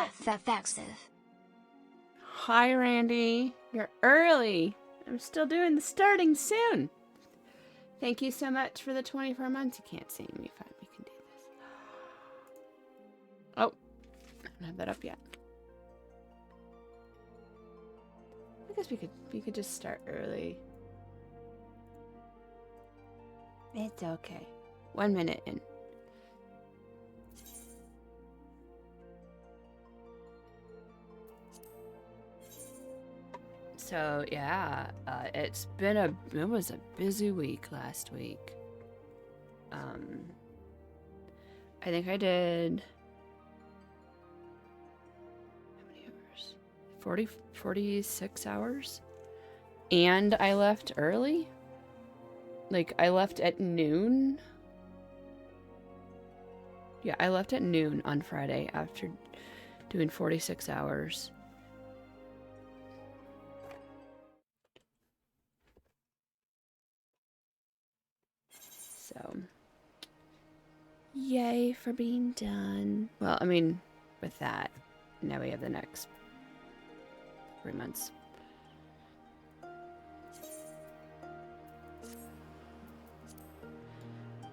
FFXIV. Hi, Randy. You're early. I'm still doing the starting soon. Thank you so much for the 24 months. You can't see me. Fine, we can do this. Oh, I don't have that up yet. I guess we could just start early. It's okay. 1 minute in. So yeah, it was a busy week last week. I think I did how many hours? 46 hours. And I left early. Like I left at noon. Yeah, I left at noon on Friday after doing 46 hours. So, yay for being done. Well, I mean, with that, now we have the next 3 months.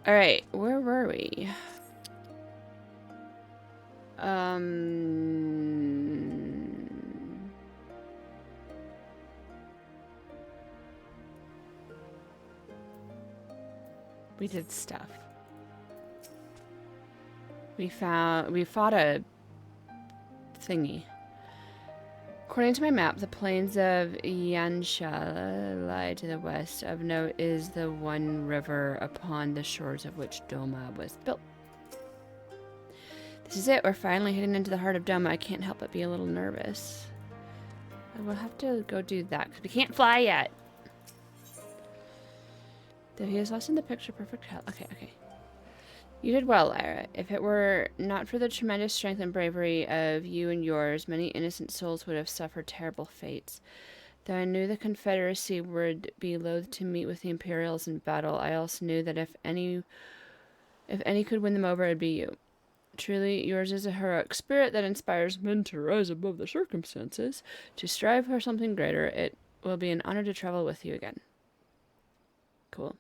All right, where were we? We did stuff. We fought a thingy. According to my map, the plains of Yansha lie to the west. Of note is the one river upon the shores of which Doma was built. This is it. We're finally heading into the heart of Doma. I can't help but be a little nervous. I will have to go do that because we can't fly yet. Though he has lost in the picture perfect health. Okay. You did well, Lyra. If it were not for the tremendous strength and bravery of you and yours, many innocent souls would have suffered terrible fates. Though I knew the Confederacy would be loath to meet with the Imperials in battle, I also knew that if any could win them over, it'd be you. Truly, yours is a heroic spirit that inspires men to rise above the circumstances, to strive for something greater. It will be an honor to travel with you again. Cool.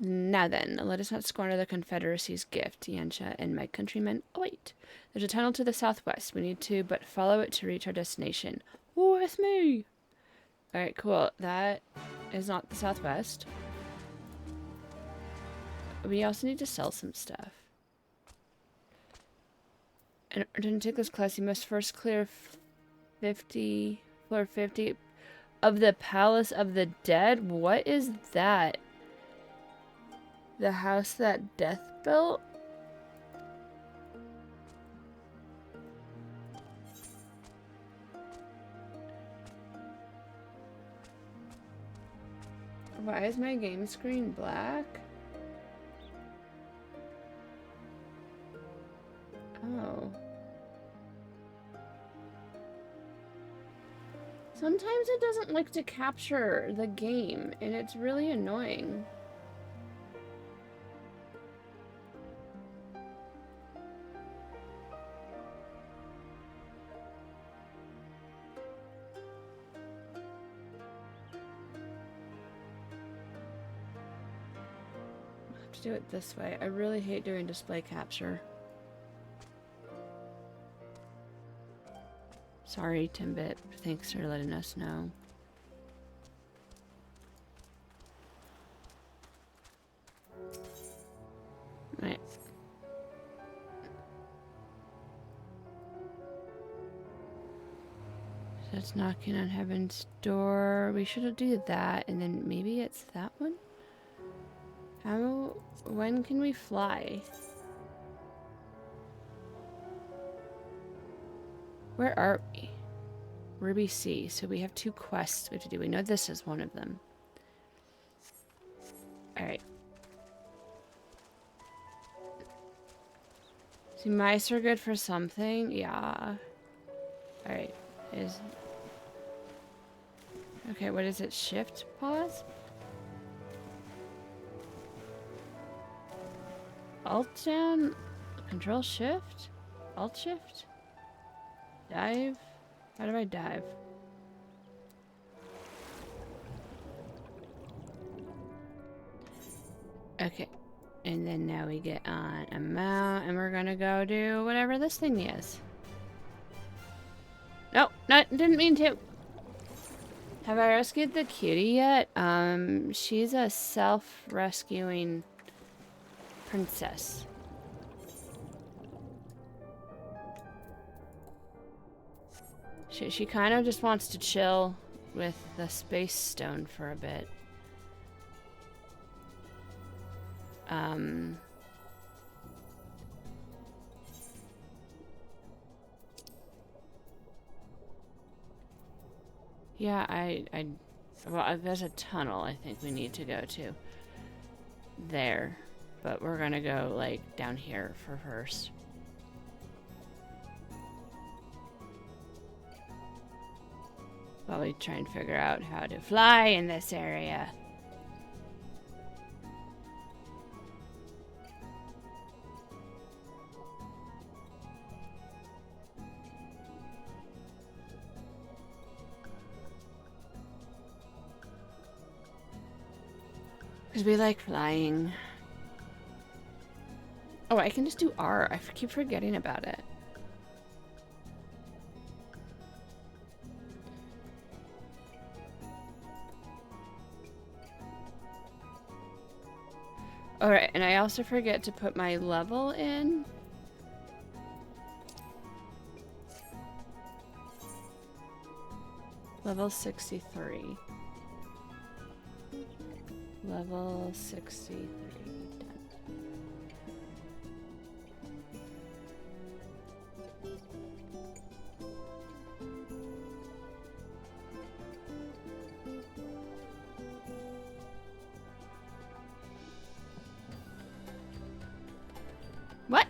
Now then, let us not squander the Confederacy's gift. Yansha and my countrymen await. There's a tunnel to the southwest. We need to but follow it to reach our destination. With me! Alright, cool. That is not the southwest. We also need to sell some stuff. In order to take this class, you must first clear floor 50 of the Palace of the Dead. What is that? The house that Death built? Why is my game screen black? Oh. Sometimes it doesn't like to capture the game, and it's really annoying. Do it this way. I really hate doing display capture. Sorry, Timbit. Thanks for letting us know. Right. That's knocking on heaven's door. We should do that, and then maybe it's that one? When can we fly? Where are we? Ruby Sea. So we have 2 quests we have to do. We know this is one of them. Alright. See, mice are good for something? Yeah. Alright. Okay, what is it? Shift? Pause? Alt down? Control shift? Alt shift? Dive? How do I dive? Okay. And then now we get on a mount and we're gonna go do whatever this thing is. Nope, didn't mean to. Have I rescued the cutie yet? She's a self-rescuing princess. She kind of just wants to chill with the space stone for a bit. Yeah, well, there's a tunnel I think we need to go to. There. But we're gonna go, like, down here for first. While we try and figure out how to fly in this area. Because we like flying. Oh, I can just do R. I keep forgetting about it. Alright, and I also forget to put my level in. Level 63. Level 63. Done. What?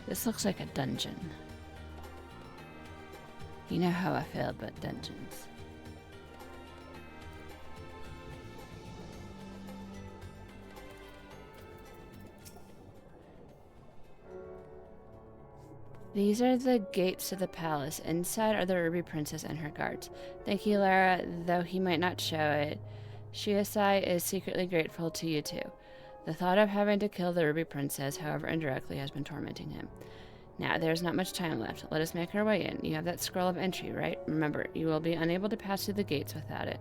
This looks like a dungeon. You know how I feel about dungeons. These are the gates to the palace. Inside are the Ruby Princess and her guards. Thank you, Lara, though he might not show it. Shiosai is secretly grateful to you too. The thought of having to kill the Ruby Princess, however indirectly, has been tormenting him. Now, there's not much time left. Let us make our way in. You have that scroll of entry, right? Remember, you will be unable to pass through the gates without it.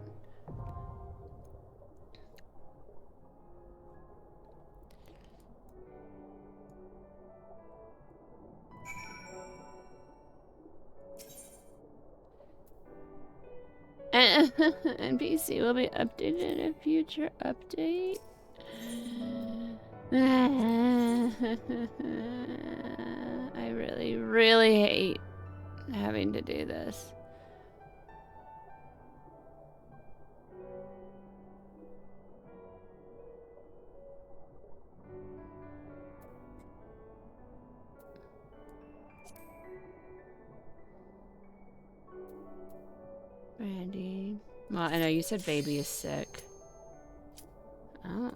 NPC will be updated in a future update. I really hate having to do this. Brandy. Well, I know you said baby is sick. Oh.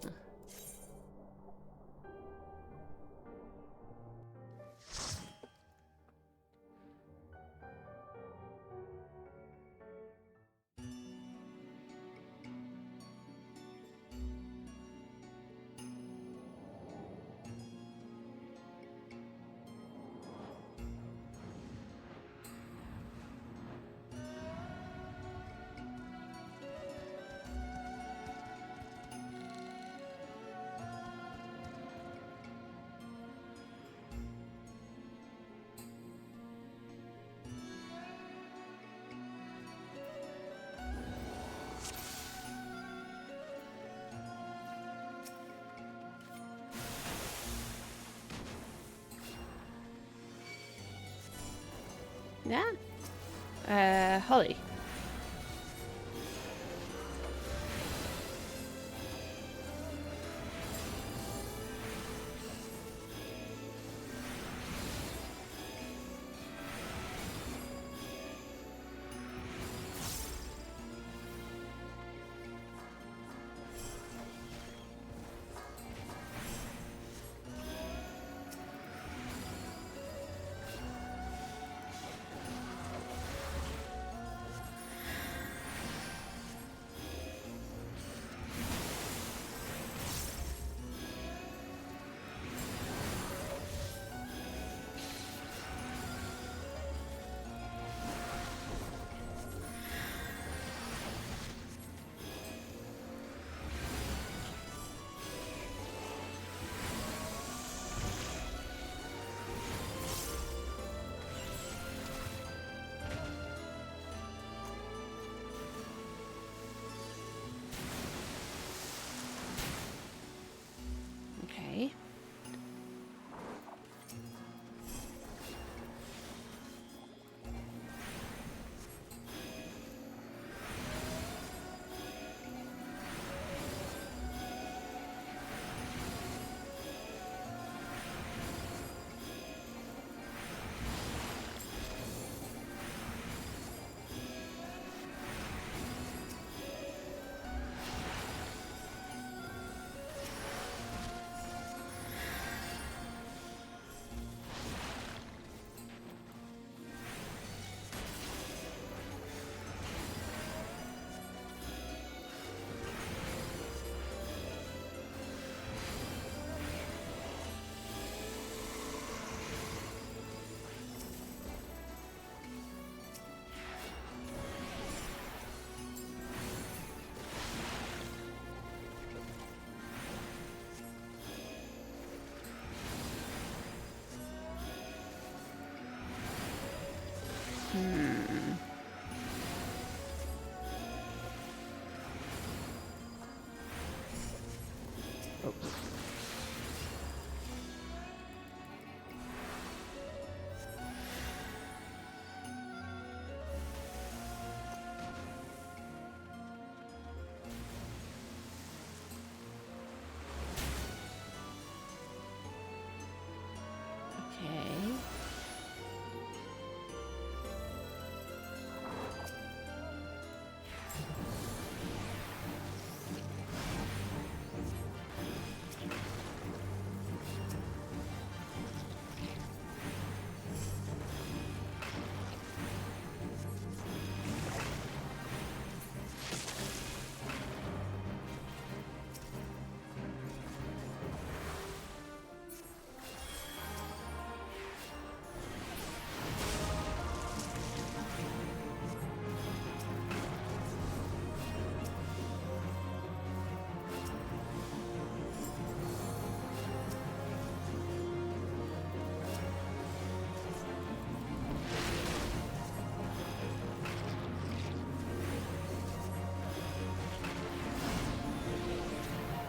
Yeah. Holly.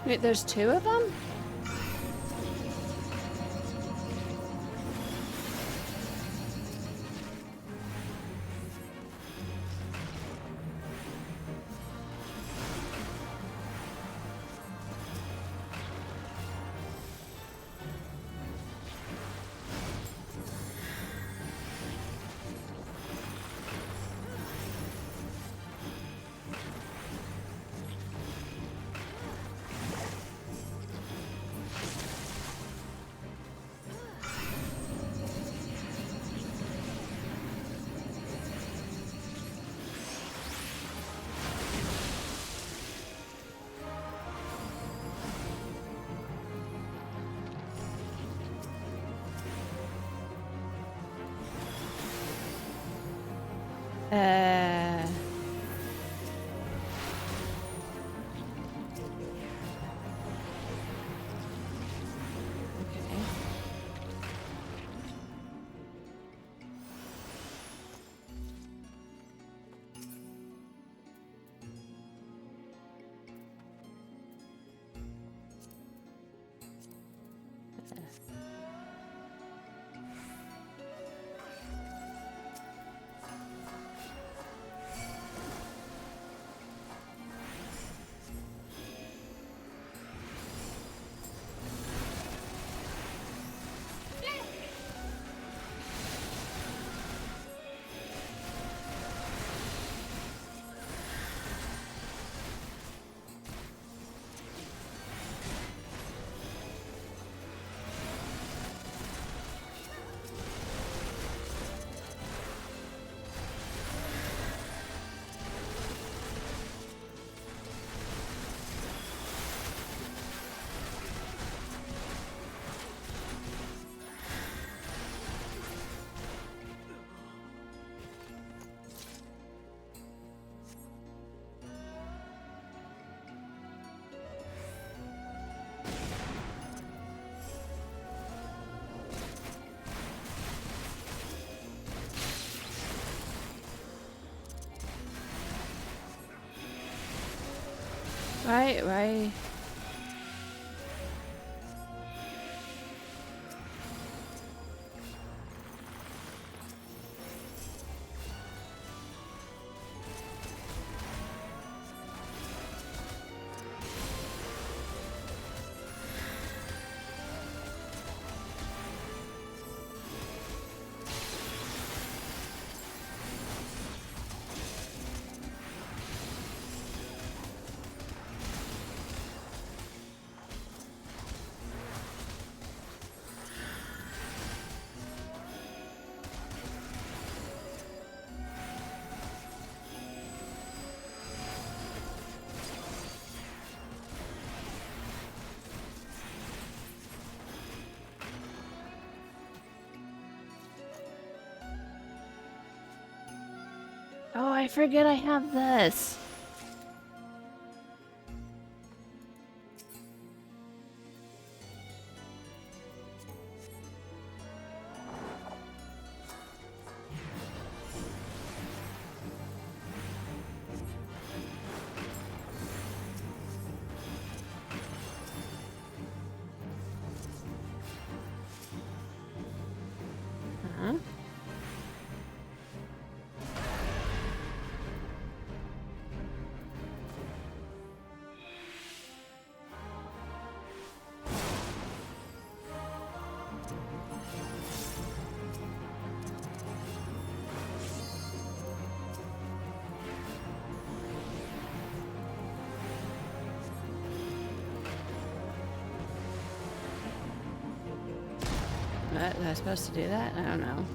Wait, there's 2 of them? Okay. Why? Oh, I forget I have this. Huh? What? Was I supposed to do that? I don't know.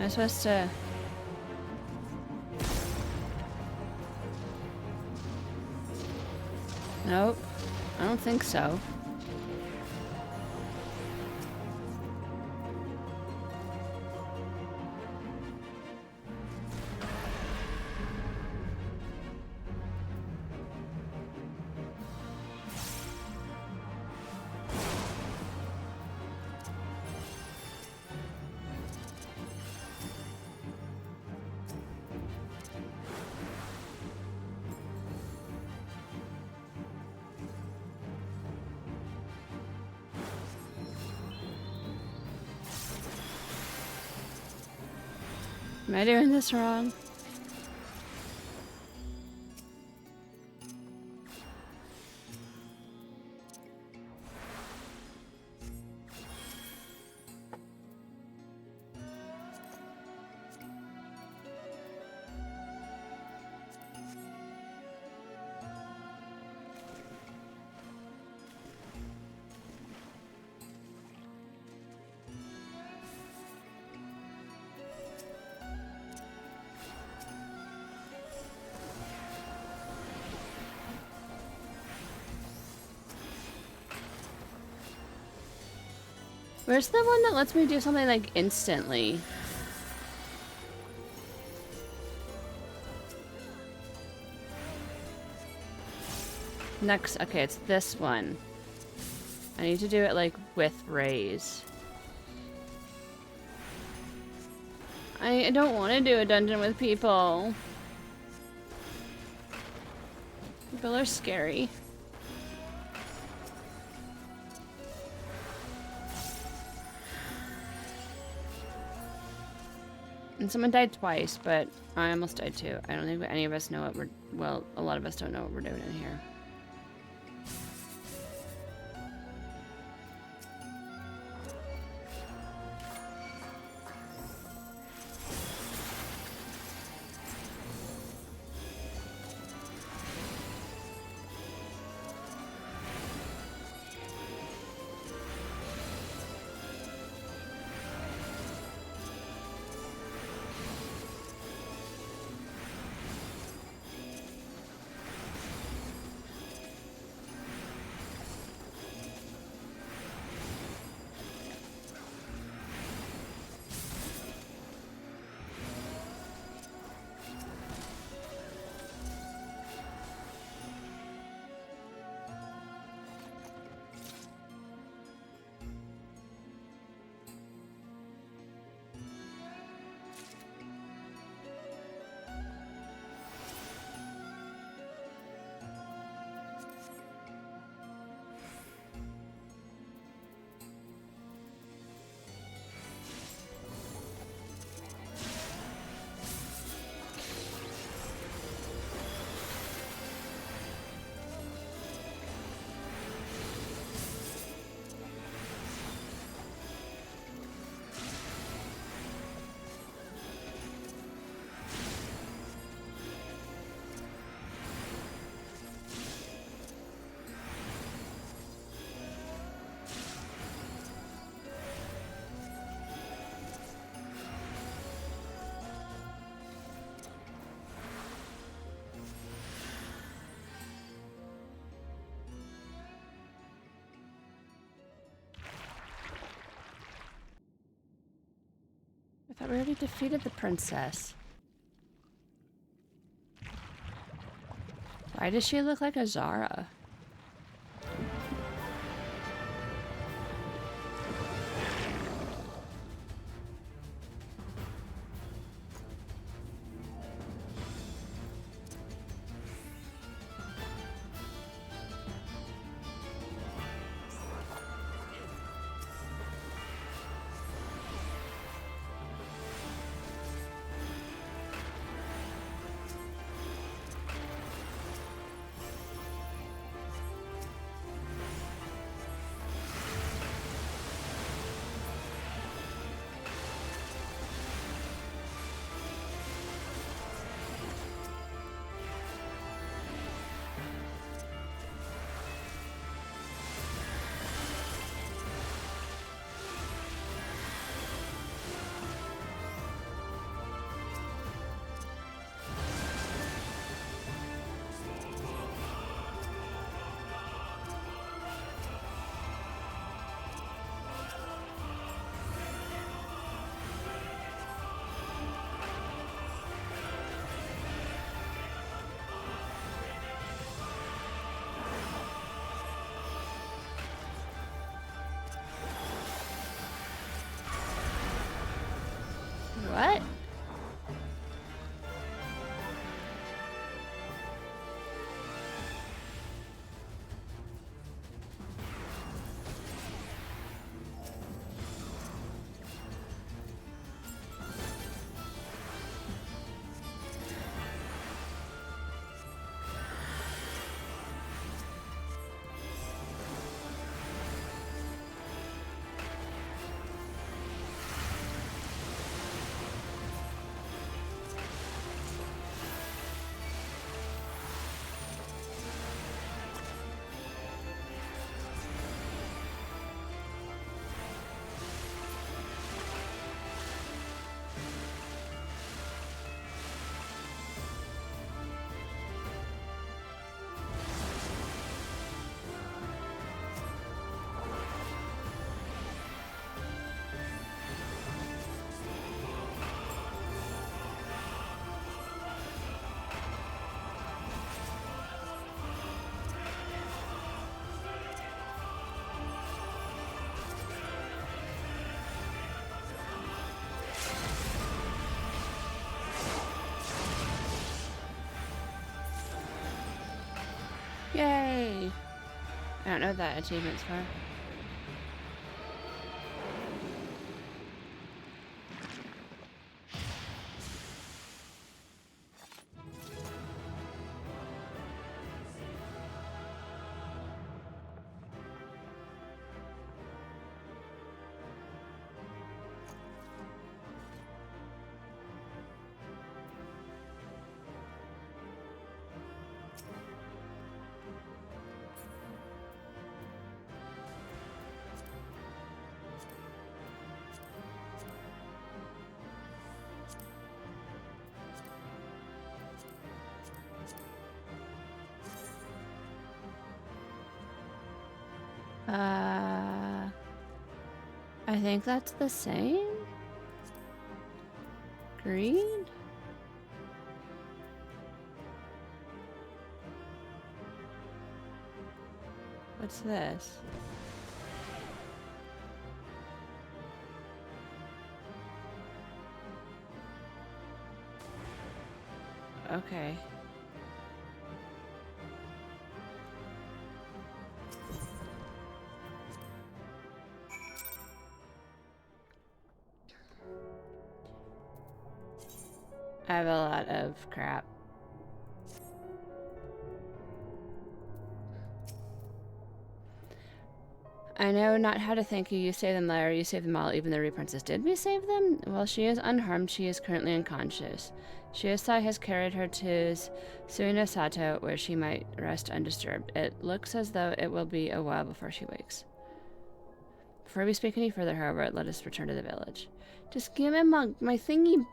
Am I supposed to... Nope. I don't think so. Am I doing this wrong? Where's the one that lets me do something like instantly? Next, okay, it's this one. I need to do it like with raise. I don't want to do a dungeon with people. People are scary. And someone died twice, but I almost died too. I don't think any of us know what we're... Well, a lot of us don't know what we're doing in here. I thought we already defeated the princess. Why does she look like a Zara? What? Yay! I don't know what that achievement's for. I think that's the same? Green? What's this? Okay. I have a lot of crap. I know not how to thank you. You saved them, Lyra. You saved them all, even the Princess. Did we save them? Well, she is unharmed. She is currently unconscious. Shiosai has carried her to Suina Sato, where she might rest undisturbed. It looks as though it will be a while before she wakes. Before we speak any further, however, let us return to the village. Just give him my thingy.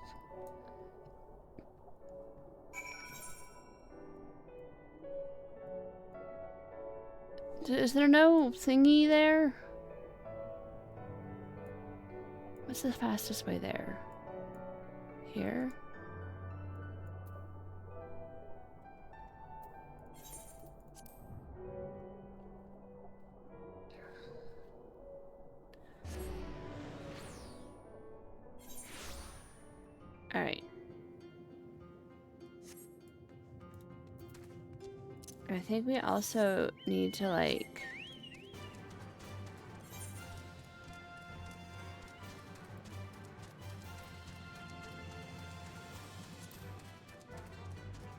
Is there no thingy there? What's the fastest way there? Here? Alright. I think we also need to, like...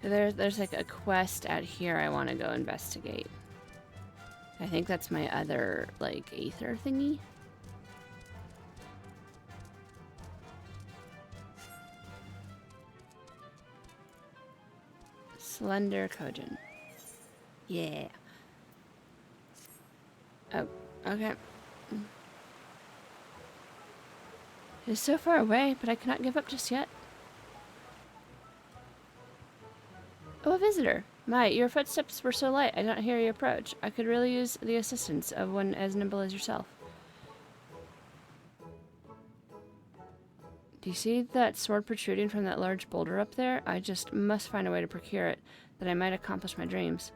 There's like a quest out here I want to go investigate. I think that's my other, like, aether thingy. Slender Kojin. Yeah. Oh, okay. It is so far away, but I cannot give up just yet. Oh, a visitor. My, your footsteps were so light, I did not hear you approach. I could really use the assistance of one as nimble as yourself. Do you see that sword protruding from that large boulder up there? I just must find a way to procure it, that I might accomplish my dreams.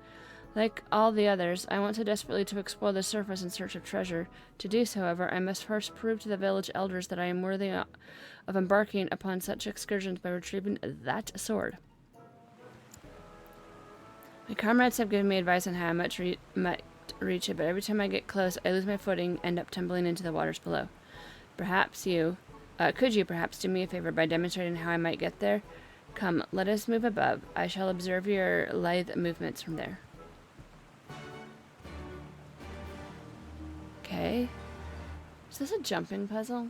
Like all the others, I want so desperately to explore the surface in search of treasure. To do so, however, I must first prove to the village elders that I am worthy of embarking upon such excursions by retrieving that sword. My comrades have given me advice on how I might reach it, but every time I get close, I lose my footing, end up tumbling into the waters below. Perhaps you, could you perhaps do me a favor by demonstrating how I might get there? Come, let us move above. I shall observe your lithe movements from there. Okay. Is this a jumping puzzle?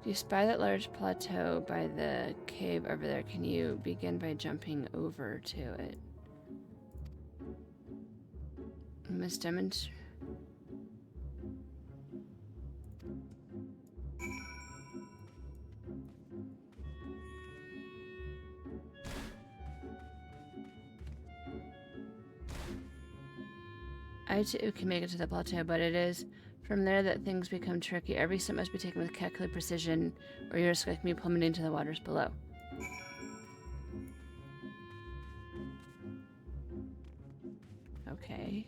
If you spy that large plateau by the cave over there, can you begin by jumping over to it? You must demonstrate. I too can make it to the plateau, but it is from there that things become tricky. Every step must be taken with calculated precision, or you risk me plummeting into the waters below. Okay.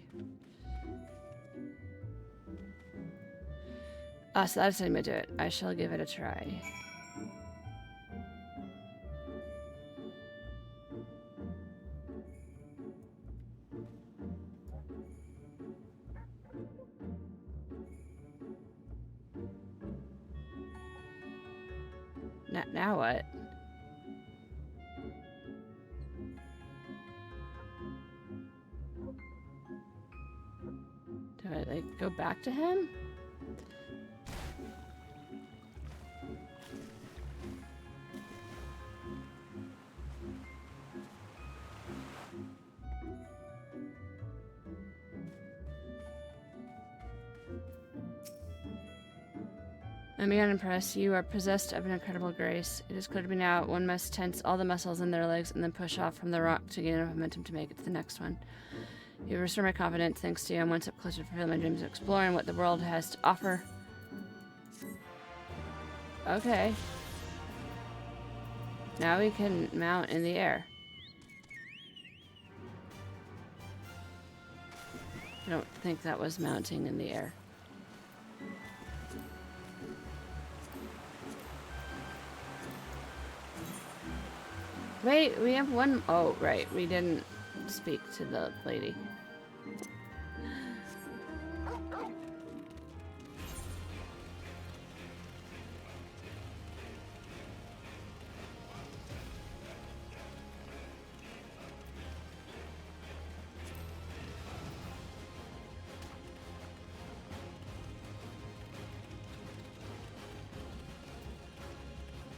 Ah, so that's how I'm gonna do it. I shall give it a try. Now what? Do I, like, go back to him? I'm beyond impressed. You are possessed of an incredible grace. It is clear to me now one must tense all the muscles in their legs and then push off from the rock to gain enough momentum to make it to the next one. You restore my confidence. Thanks to you, I'm one step closer to fulfilling my dreams of exploring what the world has to offer. Okay. Now we can mount in the air. I don't think that was mounting in the air. Wait, we have one. Oh, right. We didn't speak to the lady.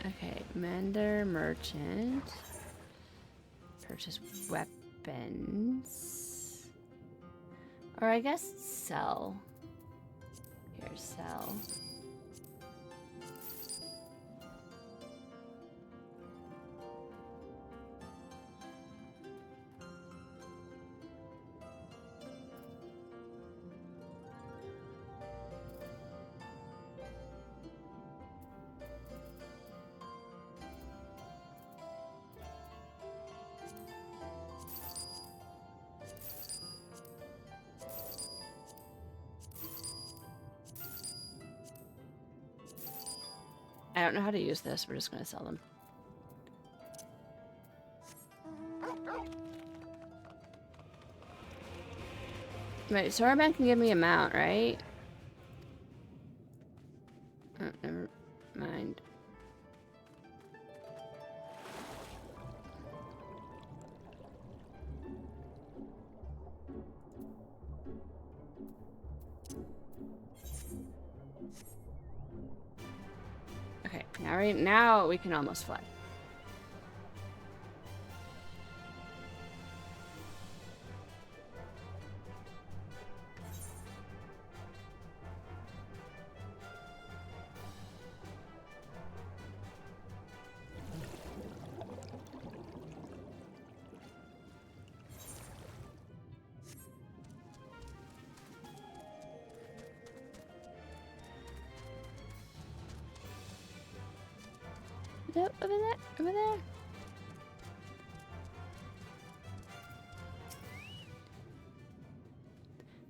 Okay, Mender Merchant. Purchase weapons. Or I guess sell. Here, sell. I don't know how to use this. We're just going to sell them. Wait, Soraban can give me a mount, right? Oh, never mind. Okay, now we can almost fly. Sato, over there, over there.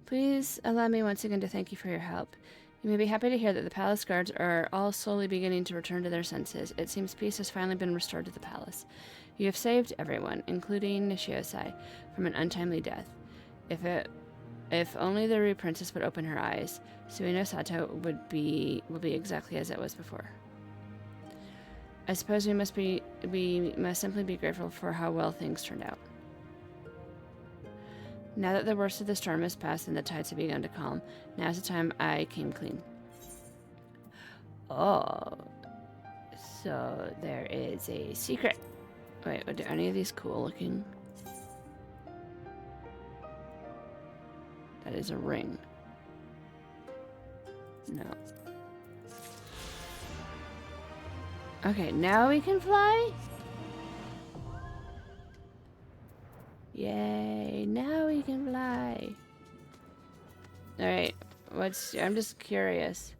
Please allow me once again to thank you for your help. You may be happy to hear that the palace guards are all slowly beginning to return to their senses. It seems peace has finally been restored to the palace. You have saved everyone, including Nishiosai, from an untimely death. If only the Rue Princess would open her eyes, Suino Sato will be exactly as it was before. I suppose we must simply be grateful for how well things turned out. Now that the worst of the storm has passed and the tides have begun to calm, now's the time I came clean. Oh, so there is a secret. Wait, are any of these cool looking? That is a ring. No. Okay, now we can fly? Yay, now we can fly. Alright, I'm just curious.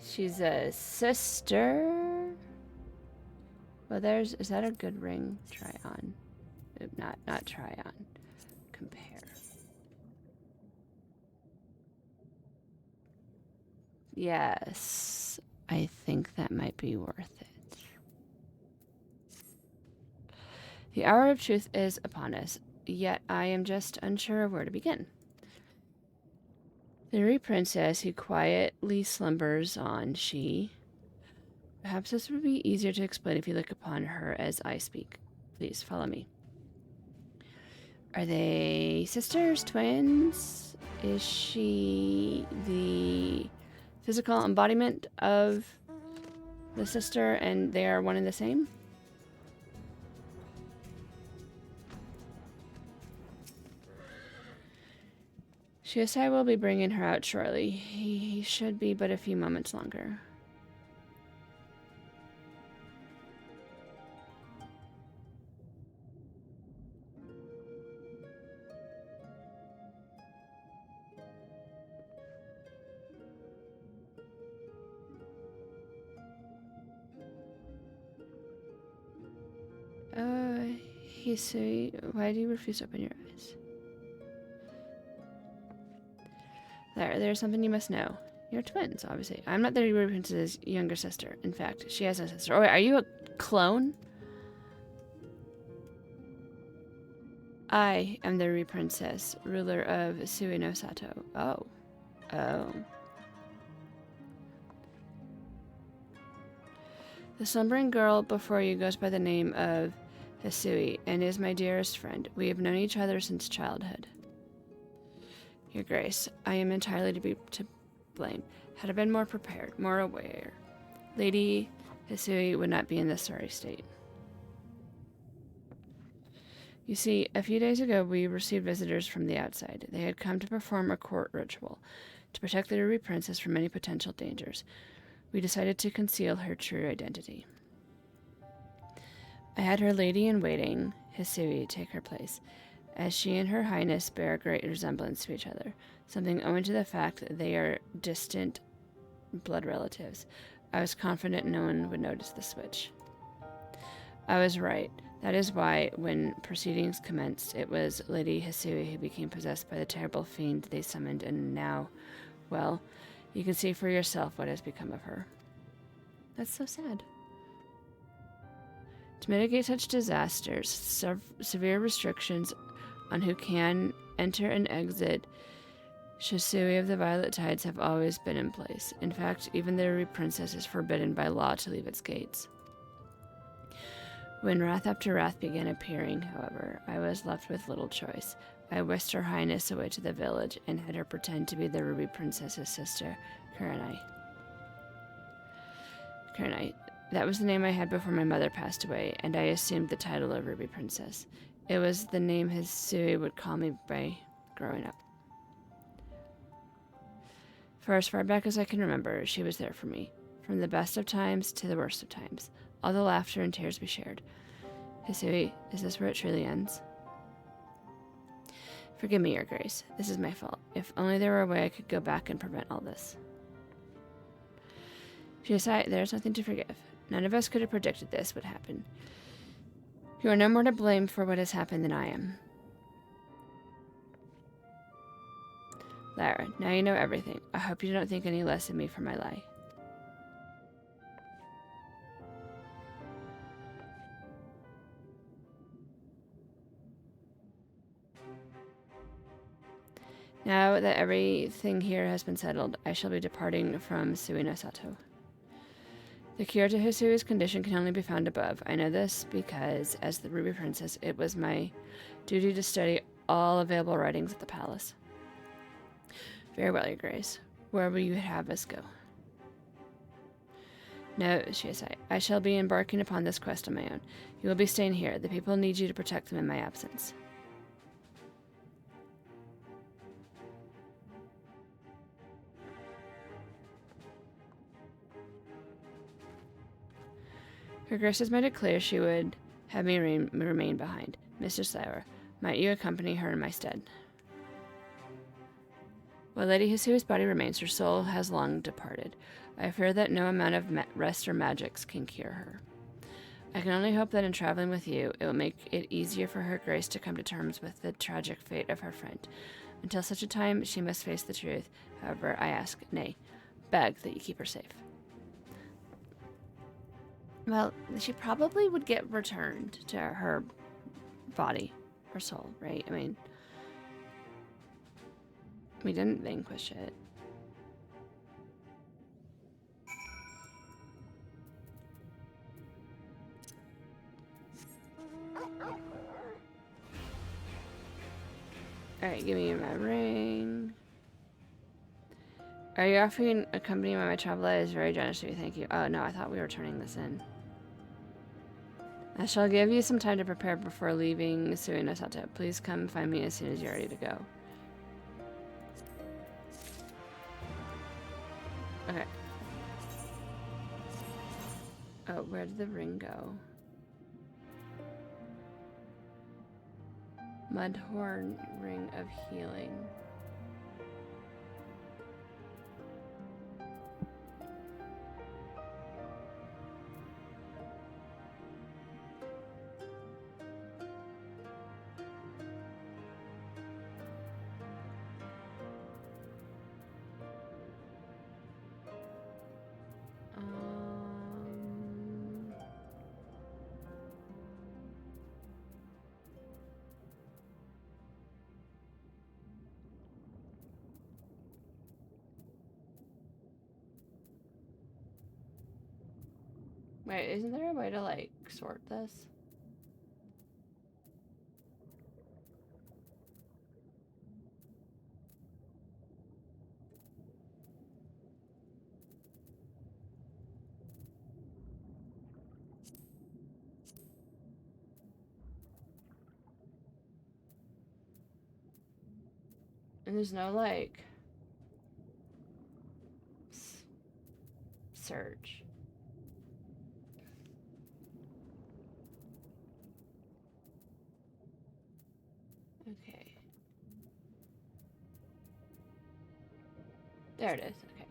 She's a sister? Well, is that a good ring? Try on. Not try on. Compare. Yes, I think that might be worth it. The hour of truth is upon us, yet I am just unsure of where to begin. The Rue Princess who quietly slumbers on, she... Perhaps this would be easier to explain if you look upon her as I speak. Please, follow me. Are they sisters, twins? Is she the physical embodiment of the sister and they are one and the same? Shiosai will be bringing her out shortly. He should be but a few moments longer. Hisui, why do you refuse to open your eyes? There's something you must know. You're twins, obviously. I'm not the Rue Princess's younger sister. In fact, she has a sister. Oh, wait, are you a clone? I am the Rue Princess, ruler of Suino Sato. Oh. Oh. The slumbering girl before you goes by the name of Hisui and is my dearest friend. We have known each other since childhood. Your Grace, I am entirely to blame. Had I been more prepared, more aware, Lady Hisui would not be in this sorry state. You see, a few days ago we received visitors from the outside. They had come to perform a court ritual to protect the Rue Princess from any potential dangers. We decided to conceal her true identity. I had her lady-in-waiting, Hisui, take her place, as she and her highness bear a great resemblance to each other, something owing to the fact that they are distant blood relatives. I was confident no one would notice the switch. I was right. That is why, when proceedings commenced, it was Lady Hisui who became possessed by the terrible fiend they summoned, and now, well, you can see for yourself what has become of her. That's so sad. To mitigate such disasters, severe restrictions on who can enter and exit Shisui of the Violet Tides have always been in place. In fact, even the Rue Princess is forbidden by law to leave its gates. When wrath after wrath began appearing, however, I was left with little choice. I whisked Her Highness away to the village and had her pretend to be the Ruby Princess's sister, Kurenai. Kurenai. That was the name I had before my mother passed away, and I assumed the title of Ruby Princess. It was the name Hisui would call me by growing up. For as far back as I can remember, she was there for me, from the best of times to the worst of times, all the laughter and tears we shared. Hisui, is this where it truly ends? Forgive me, Your Grace. This is my fault. If only there were a way I could go back and prevent all this. She sighed. There is nothing to forgive. None of us could have predicted this would happen. You are no more to blame for what has happened than I am. Lara, now you know everything. I hope you don't think any less of me for my lie. Now that everything here has been settled, I shall be departing from Suina Sato. The cure to Hisui's condition can only be found above. I know this because, as the Ruby Princess, it was my duty to study all available writings at the palace. Very well, Your Grace. Where will you have us go? No, she sighed. I shall be embarking upon this quest on my own. You will be staying here. The people need you to protect them in my absence. Her Grace has made it clear she would have me remain behind. Mistress Lara, might you accompany her in my stead? While Lady Hisui's body remains, her soul has long departed. I fear that no amount of rest or magics can cure her. I can only hope that in traveling with you, it will make it easier for Her Grace to come to terms with the tragic fate of her friend. Until such a time, she must face the truth. However, I ask, nay, beg that you keep her safe. Well, she probably would get returned to her body, her soul, right? I mean, we didn't vanquish it. Alright, give me my ring. Are you offering a company when my travel is very generous to you? Thank you. Oh, no, I thought we were turning this in. I shall give you some time to prepare before leaving Suina Sato. Please come find me as soon as you're ready to go. Okay. Oh, where did the ring go? Mudhorn Ring of Healing. Wait, isn't there a way to, like, sort this? And there's no, like, search. Okay. There it is. Okay.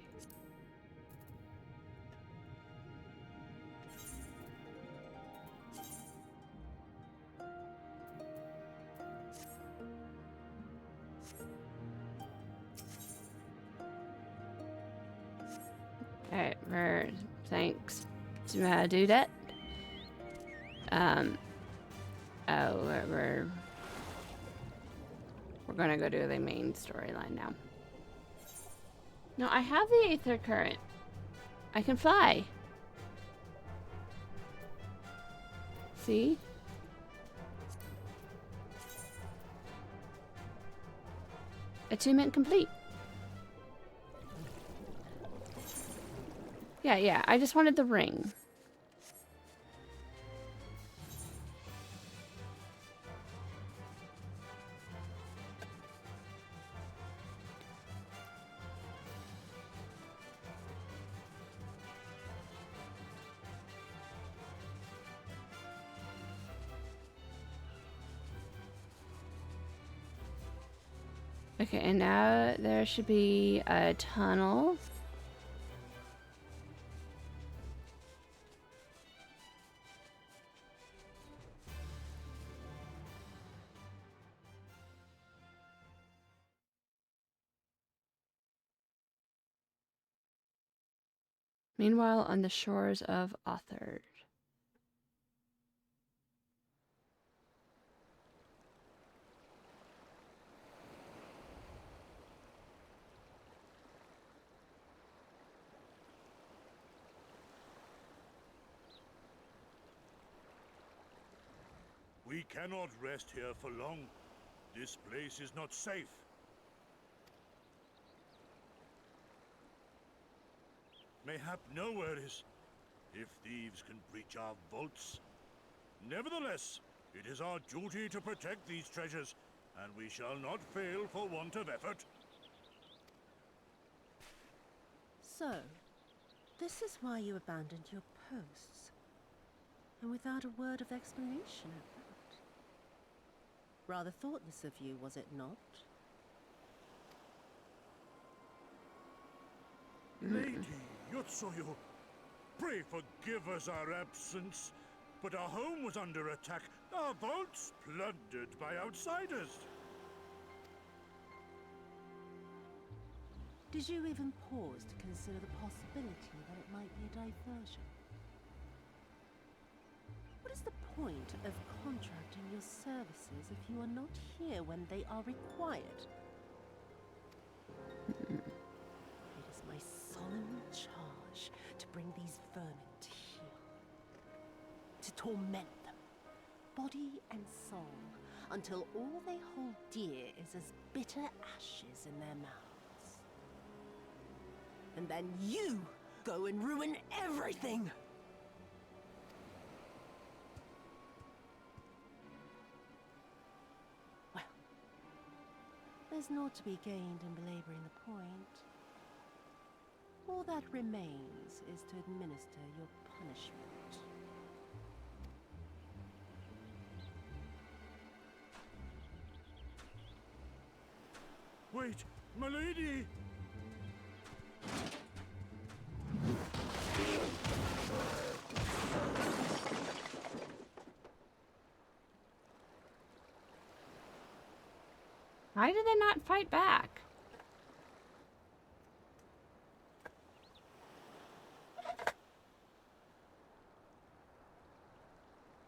Alright, thanks to do that. Oh, we're gonna go do the main storyline now. No, I have the Aether Current. I can fly. See? Achievement complete. Yeah, I just wanted the ring. Okay, and now there should be a tunnel. Meanwhile, on the shores of Authard. We cannot rest here for long. This place is not safe. Mayhap nowhere is, if thieves can breach our vaults. Nevertheless, it is our duty to protect these treasures, and we shall not fail for want of effort. So, this is why you abandoned your posts. And without a word of explanation at that. Rather thoughtless of you, was it not? Lady Yotsuyu, pray forgive us our absence, but our home was under attack, our vaults plundered by outsiders. Did you even pause to consider the possibility that it might be a diversion? What is the point of contracting your services if you are not here when they are required? It is my solemn charge to bring these vermin to heel. To torment them, body and soul, until all they hold dear is as bitter ashes in their mouths. And then you go and ruin everything! Well, there's naught to be gained in belaboring the point. All that remains is to administer your punishment. Wait, my lady! Why did they not fight back?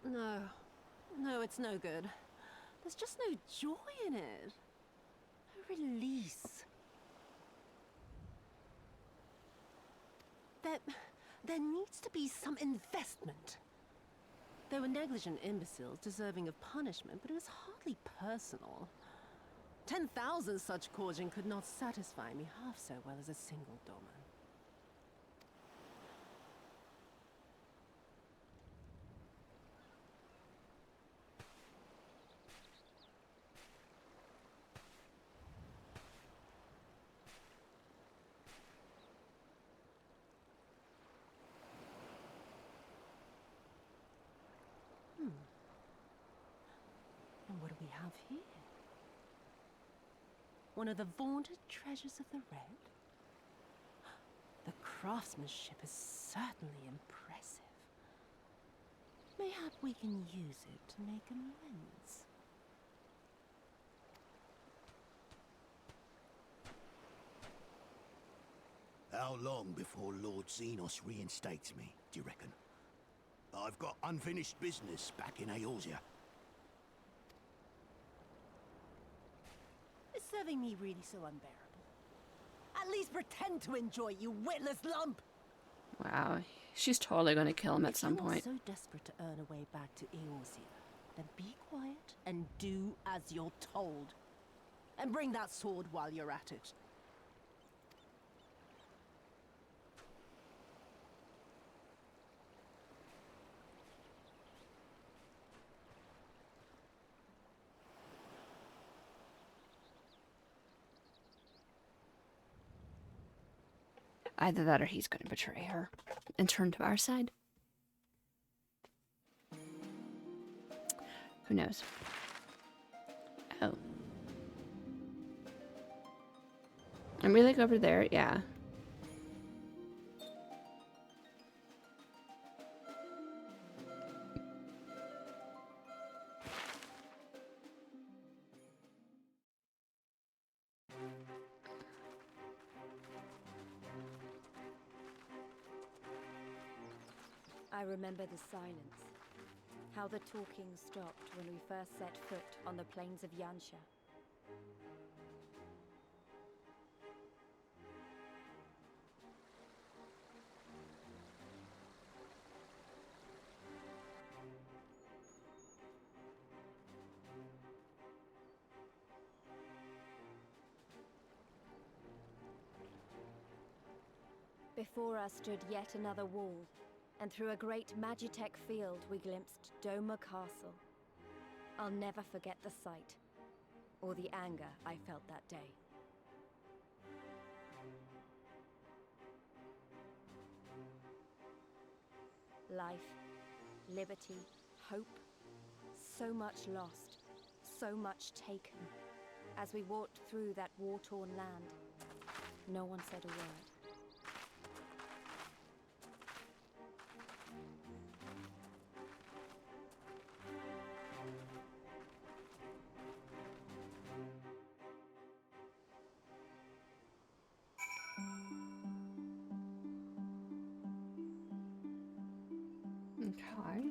No. No, it's no good. There's just no joy in it. No release. There needs to be some investment. They were negligent imbeciles deserving of punishment, but it was hardly personal. 10,000 such caution could not satisfy me half so well as a single domain. And what do we have here? One of the vaunted treasures of the Red? The craftsmanship is certainly impressive. Mayhap we can use it to make amends. How long before Lord Xenos reinstates me, do you reckon? I've got unfinished business back in Eorzea. Is serving me really so unbearable? At least pretend to enjoy, you witless lump! Wow, she's totally going to kill him at some If you are point. so desperate to earn a way back to Eorzea, then be quiet and do as you're told. And bring that sword while you're at it. Either that or he's going to betray her and turn to our side. Who knows? Oh. And we like over there? Yeah. I remember the silence. How the talking stopped when we first set foot on the plains of Yansha. Before us stood yet another wall, and through a great Magitech field we glimpsed Doma Castle. I'll never forget the sight, or the anger I felt that day. Life, liberty, hope, so much lost, so much taken. As we walked through that war-torn land, no one said a word. Okay.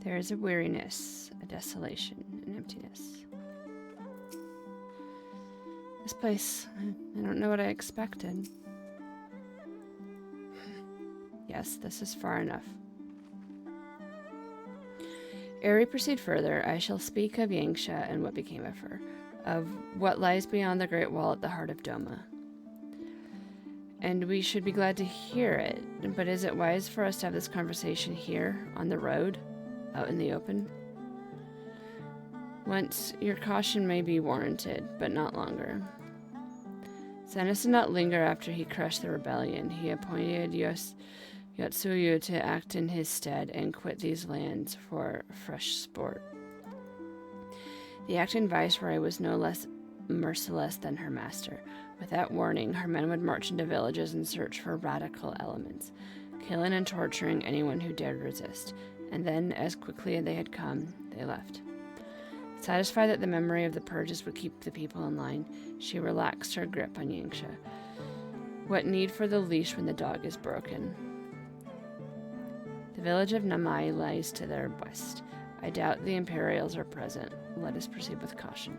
There is a weariness, a desolation, an emptiness. This place, I don't know what I expected. Yes, this is far enough. Ere we proceed further, I shall speak of Yangsha and what became of her, of what lies beyond the Great Wall at the heart of Doma. And we should be glad to hear it, but is it wise for us to have this conversation here, on the road, out in the open? Once, your caution may be warranted, but not longer. Zenith did not linger after he crushed the rebellion. He appointed Yotsuyu to act in his stead and quit these lands for fresh sport. The acting viceroy was no less merciless than her master. Without warning, her men would march into villages in search for radical elements, killing and torturing anyone who dared resist, and then, as quickly as they had come, they left. Satisfied that the memory of the purges would keep the people in line, she relaxed her grip on Yangsha. What need for the leash when the dog is broken? The village of Namai lies to their west. I doubt the Imperials are present. Let us proceed with caution.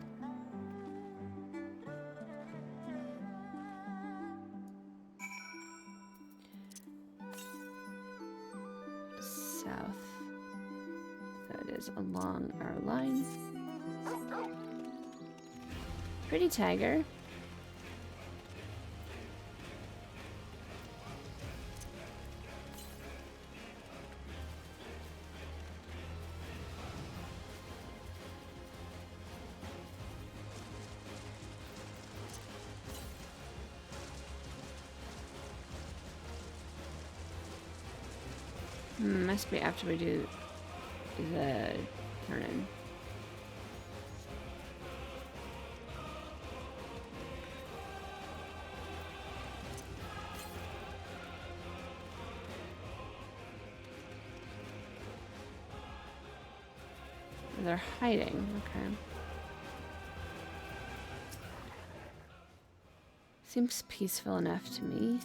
South. That is along our lines. Pretty tiger. Must be after we do the turn-in. They're hiding, okay. Seems peaceful enough to me.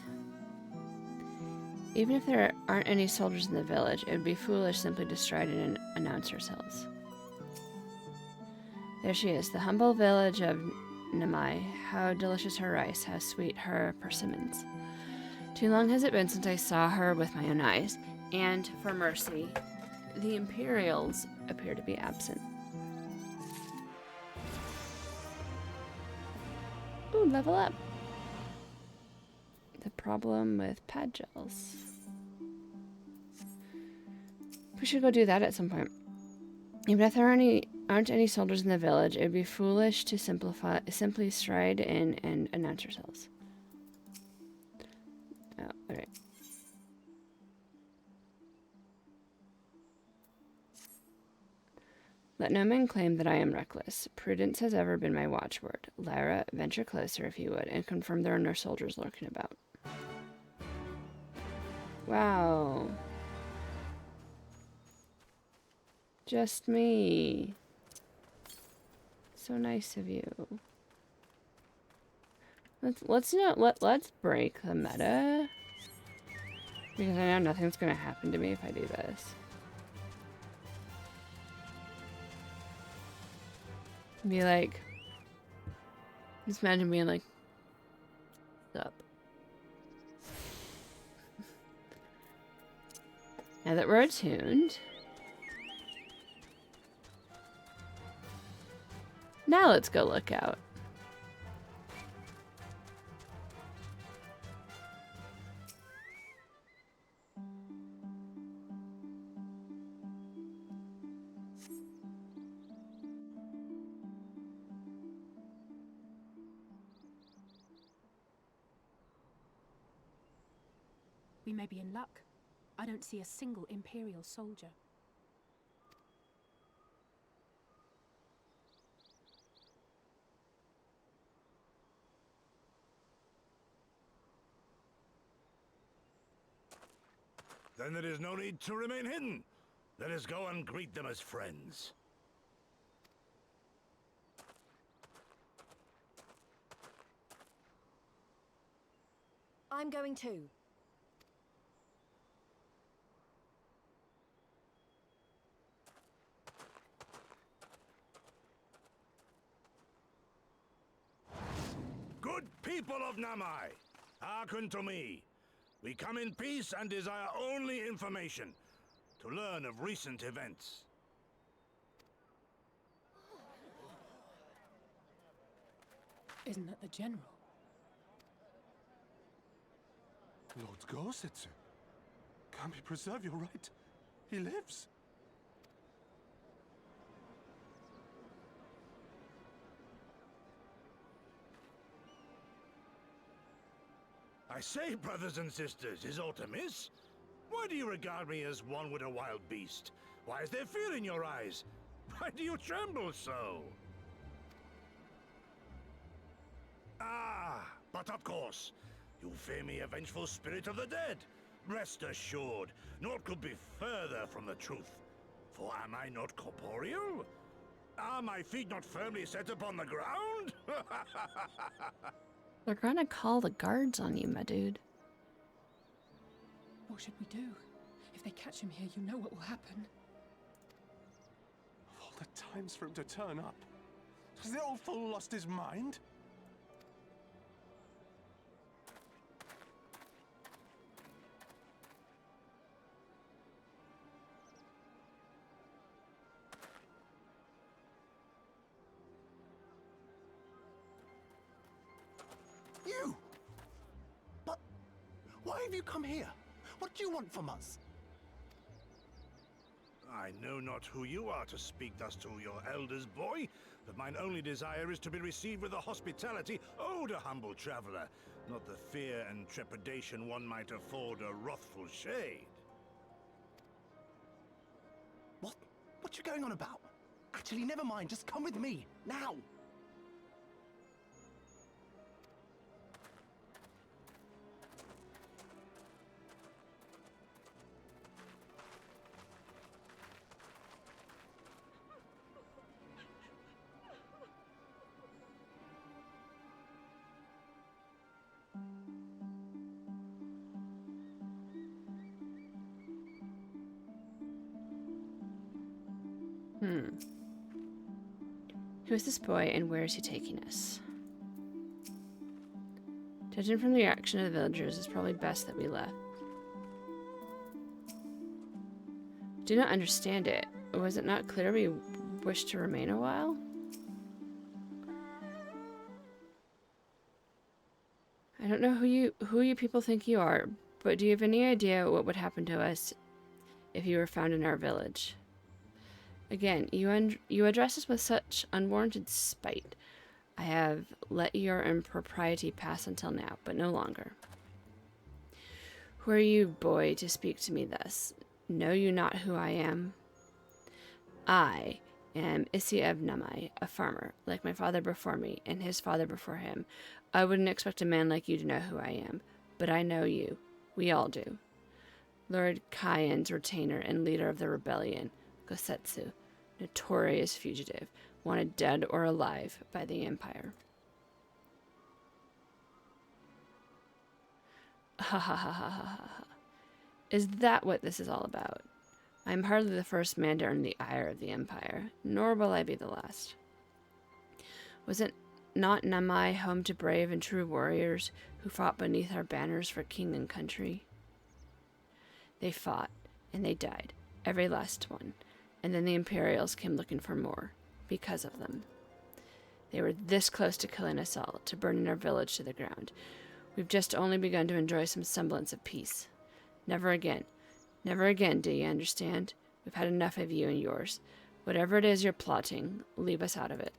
Even if there aren't any soldiers in the village, it would be foolish simply to stride in and announce ourselves. There she is, the humble village of Namai. How delicious her rice, how sweet her persimmons. Too long has it been since I saw her with my own eyes, and, for mercy, the Imperials appear to be absent. Ooh, level up! The problem with pad gels. We should go do that at some point. Even if there aren't any soldiers in the village, it would be foolish to simply stride in and announce ourselves. Oh, alright. Let no man claim that I am reckless. Prudence has ever been my watchword. Lyra, venture closer if you would, and confirm there are no soldiers lurking about. Wow. Just me. So nice of you. Let's break the meta. Because I know nothing's gonna happen to me if I do this. Be like, just imagine being like, what's up? Now that we're attuned, now let's go look out. We may be in luck. I don't see a single Imperial soldier. Then there is no need to remain hidden. Let us go and greet them as friends. I'm going too. Good people of Namai, hearken to me. We come in peace and desire only information to learn of recent events. Isn't that the General? Lord Gorsetsu, can we preserve your right? He lives. I say, brothers and sisters, is aught amiss? Why do you regard me as one with a wild beast? Why is there fear in your eyes? Why do you tremble so? Ah, but of course, you fear me, a vengeful spirit of the dead. Rest assured, naught could be further from the truth. For am I not corporeal? Are my feet not firmly set upon the ground? They're gonna call the guards on you, my dude. What should we do? If they catch him here, you know what will happen. Of all the times for him to turn up, has the old fool lost his mind? You! But why have you come here? What do you want from us? I know not who you are to speak thus to your elders, boy, but mine only desire is to be received with the hospitality owed a humble traveler, not the fear and trepidation one might afford a wrathful shade. What you going on about? Actually, never mind, just come with me, now! Who is this boy and where is he taking us? Judging from the reaction of the villagers, it's probably best that we left. Do not understand it. Was it not clear we wish to remain a while? I don't know who you people think you are, but do you have any idea what would happen to us if you were found in our village? Again, you address us with such unwarranted spite. I have let your impropriety pass until now, but no longer. Who are you, boy, to speak to me thus? Know you not who I am? I am Issy of Namai, a farmer, like my father before me, and his father before him. I wouldn't expect a man like you to know who I am, but I know you. We all do. Lord Kyan's retainer and leader of the rebellion, Gosetsu, notorious fugitive, wanted dead or alive by the Empire. Ha ha ha ha ha ha ha. Is that what this is all about? I am hardly the first man to earn the ire of the Empire, nor will I be the last. Was it not Namai home to brave and true warriors who fought beneath our banners for king and country? They fought, and they died, every last one, and then the Imperials came looking for more, because of them. They were this close to killing us all, to burning our village to the ground. We've just only begun to enjoy some semblance of peace. Never again. Never again, do you understand? We've had enough of you and yours. Whatever it is you're plotting, leave us out of it.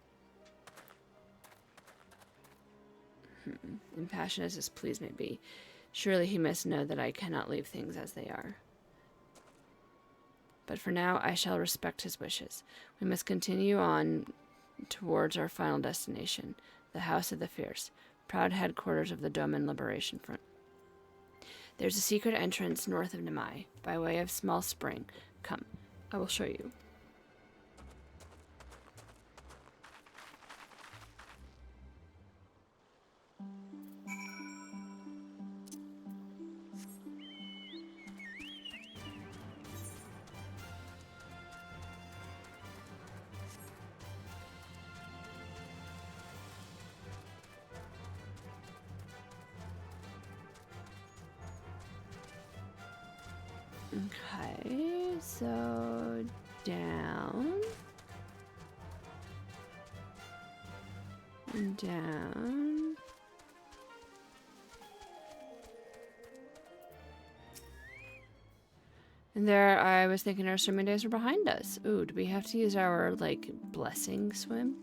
Impassioned as his pleas may be, surely he must know that I cannot leave things as they are. But for now, I shall respect his wishes. We must continue on towards our final destination, the House of the Fierce, proud headquarters of the Doman Liberation Front. There's a secret entrance north of Namai, by way of Small Spring. Come, I will show you. Okay, so down, and down. And there, I was thinking our swimming days were behind us. Ooh, do we have to use our, like, blessing swim?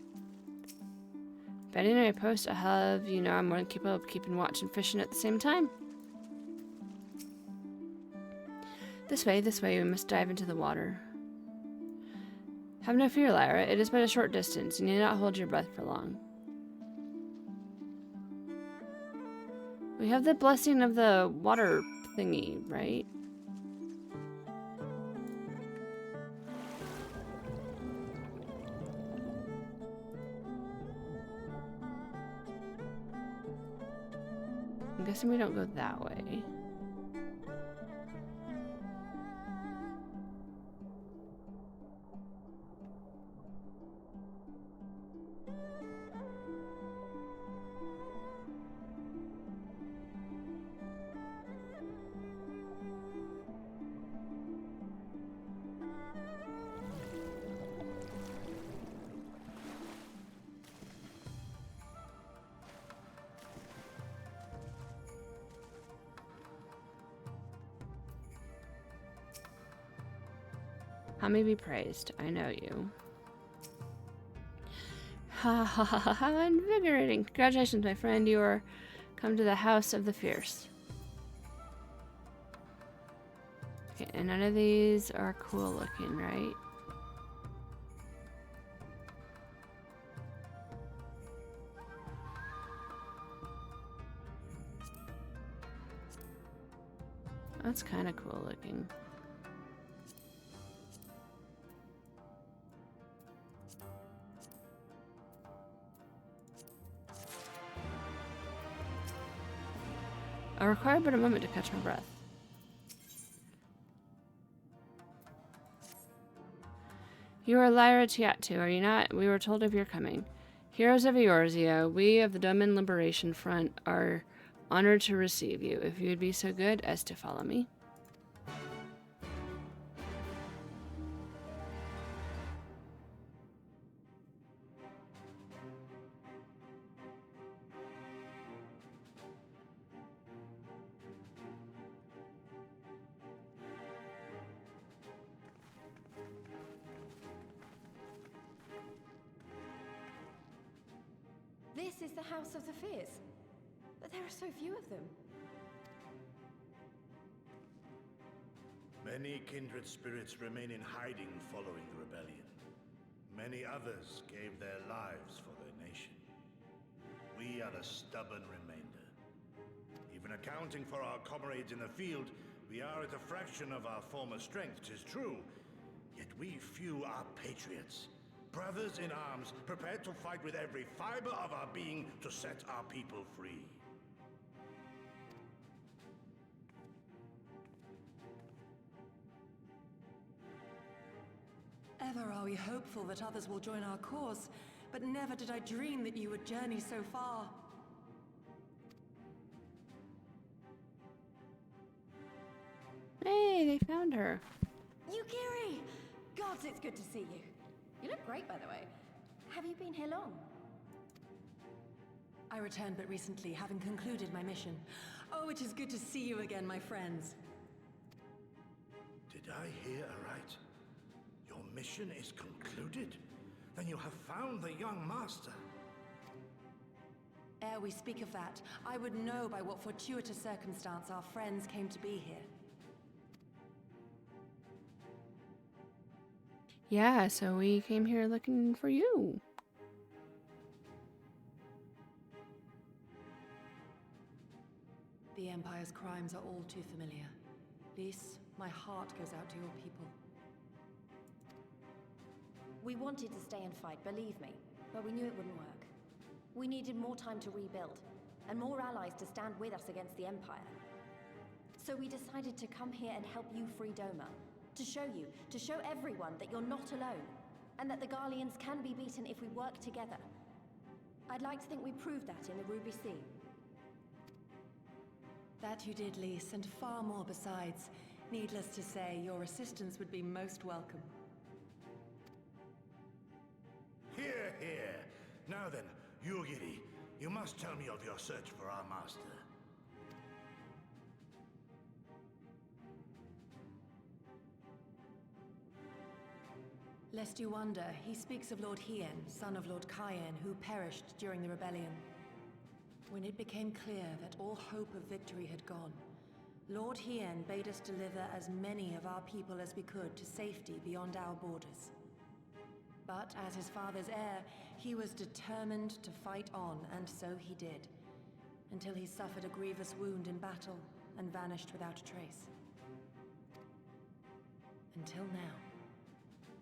Betting I post, I have, you know, I'm more than capable of keeping watch and fishing at the same time. This way, we must dive into the water. Have no fear, Lyra. It is but a short distance. You need not hold your breath for long. We have the blessing of the water thingy, right? I'm guessing we don't go that way. How may be praised? I know you. Ha ha ha ha ha, invigorating. Congratulations, my friend. You are come to the House of the Fierce. Okay, and none of these are cool looking, right? That's kind of cool looking. I require but a moment to catch my breath. You are Lyra Tiatu, are you not? We were told of your coming. Heroes of Eorzea, we of the Doman Liberation Front are honored to receive you, if you would be so good as to follow me. This is the House of the Fierce, but there are so few of them. Many kindred spirits remain in hiding following the rebellion. Many others gave their lives for their nation. We are a stubborn remainder. Even accounting for our comrades in the field, we are at a fraction of our former strength, 'tis true. Yet we few are patriots. Brothers in arms, prepared to fight with every fiber of our being to set our people free. Ever are we hopeful that others will join our cause, but never did I dream that you would journey so far. Hey, they found her. Yukiri! Gods, it's good to see you. You look great, by the way. Have you been here long? I returned but recently, having concluded my mission. Oh, it is good to see you again, my friends. Did I hear aright? Your mission is concluded? Then you have found the young master. Ere we speak of that, I would know by what fortuitous circumstance our friends came to be here. Yeah, so we came here looking for you. The Empire's crimes are all too familiar. Lys, my heart goes out to your people. We wanted to stay and fight, believe me, but we knew it wouldn't work. We needed more time to rebuild, and more allies to stand with us against the Empire. So we decided to come here and help you free Doma. To show everyone that you're not alone, and that the Garleans can be beaten if we work together. I'd like to think we proved that in the Ruby Sea. That you did, Lys, and far more besides. Needless to say, your assistance would be most welcome. Here, here. Now then, Yugiri, you must tell me of your search for our master. Lest you wonder, he speaks of Lord Hien, son of Lord Cayenne, who perished during the rebellion. When it became clear that all hope of victory had gone, Lord Hien bade us deliver as many of our people as we could to safety beyond our borders. But as his father's heir, he was determined to fight on, and so he did, until he suffered a grievous wound in battle and vanished without a trace. Until now.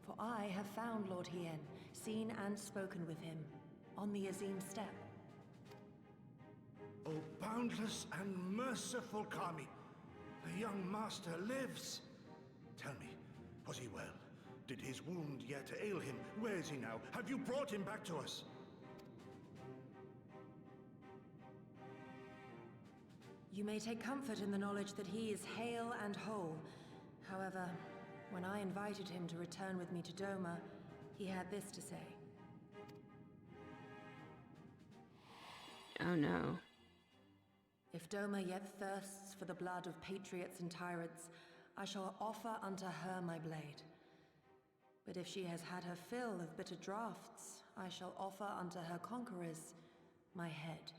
For I have found Lord Hien, seen and spoken with him, on the Azim steppe. Oh, boundless and merciful Kami, the young master lives. Tell me, was he well? Did his wound yet ail him? Where is he now? Have you brought him back to us? You may take comfort in the knowledge that he is hale and whole. However, when I invited him to return with me to Doma, he had this to say. Oh no. If Doma yet thirsts for the blood of patriots and tyrants, I shall offer unto her my blade. But if she has had her fill of bitter draughts, I shall offer unto her conquerors my head.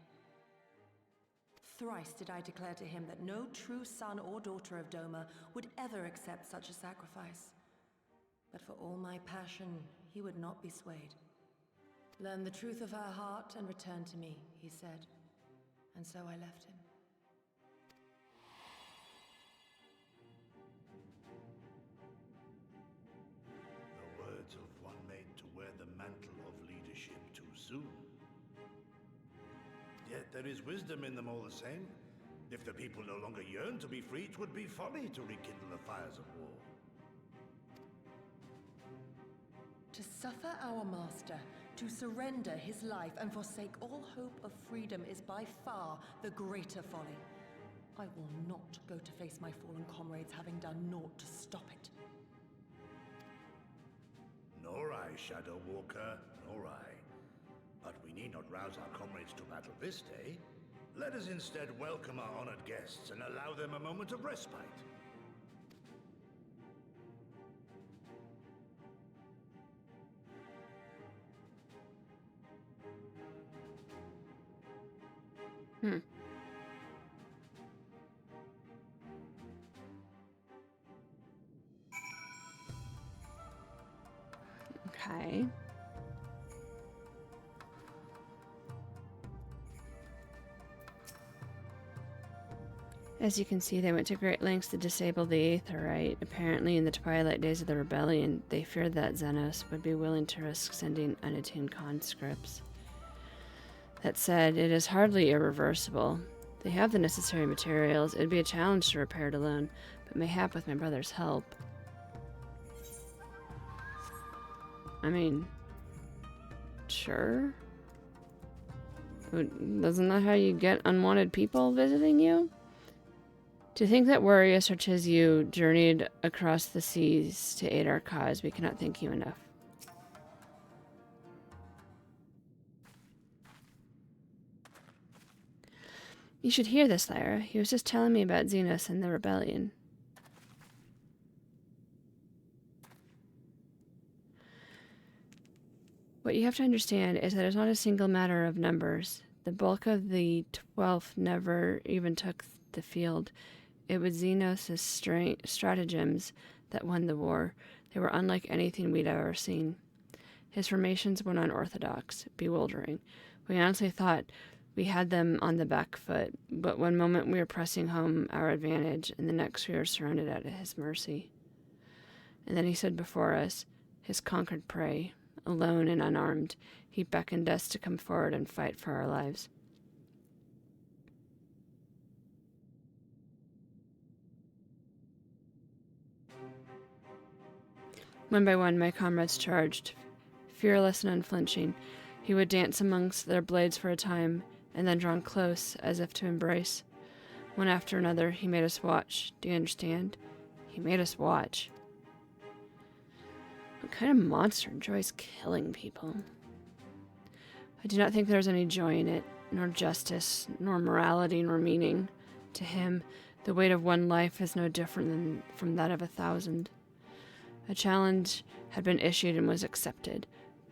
Thrice did I declare to him that no true son or daughter of Doma would ever accept such a sacrifice. But for all my passion, he would not be swayed. Learn the truth of her heart and return to me, he said. And so I left him. The words of one made to wear the mantle of leadership too soon. Yet there is wisdom in them all the same. If the people no longer yearn to be free, it would be folly to rekindle the fires of war. To suffer our master, to surrender his life and forsake all hope of freedom is by far the greater folly. I will not go to face my fallen comrades having done naught to stop it. Nor I, Shadow Walker, nor I. But we need not rouse our comrades to battle this day. Let us instead welcome our honored guests and allow them a moment of respite. Okay. As you can see, they went to great lengths to disable the Aetherite. Apparently, in the twilight days of the rebellion, they feared that Xenos would be willing to risk sending unattuned conscripts. That said, it is hardly irreversible. They have the necessary materials. It'd be a challenge to repair it alone, but mayhap with my brother's help. I mean, sure. Isn't that how you get unwanted people visiting you? To think that warriors such as you journeyed across the seas to aid our cause, we cannot thank you enough. You should hear this, Lyra. He was just telling me about Xenos and the rebellion. What you have to understand is that it's not a single matter of numbers. The bulk of the 12th never even took the field. It was Xenos' stratagems that won the war. They were unlike anything we'd ever seen. His formations were unorthodox, bewildering. We honestly thought we had them on the back foot, but one moment we were pressing home our advantage, and the next we were surrounded at his mercy. And then he stood before us, his conquered prey. Alone and unarmed, he beckoned us to come forward and fight for our lives. One by one, my comrades charged. Fearless and unflinching, he would dance amongst their blades for a time, and then drawn close, as if to embrace. One after another, he made us watch. Do you understand? He made us watch. What kind of monster enjoys killing people? I do not think there is any joy in it, nor justice, nor morality, nor meaning. To him, the weight of one life is no different from that of 1,000. A challenge had been issued and was accepted,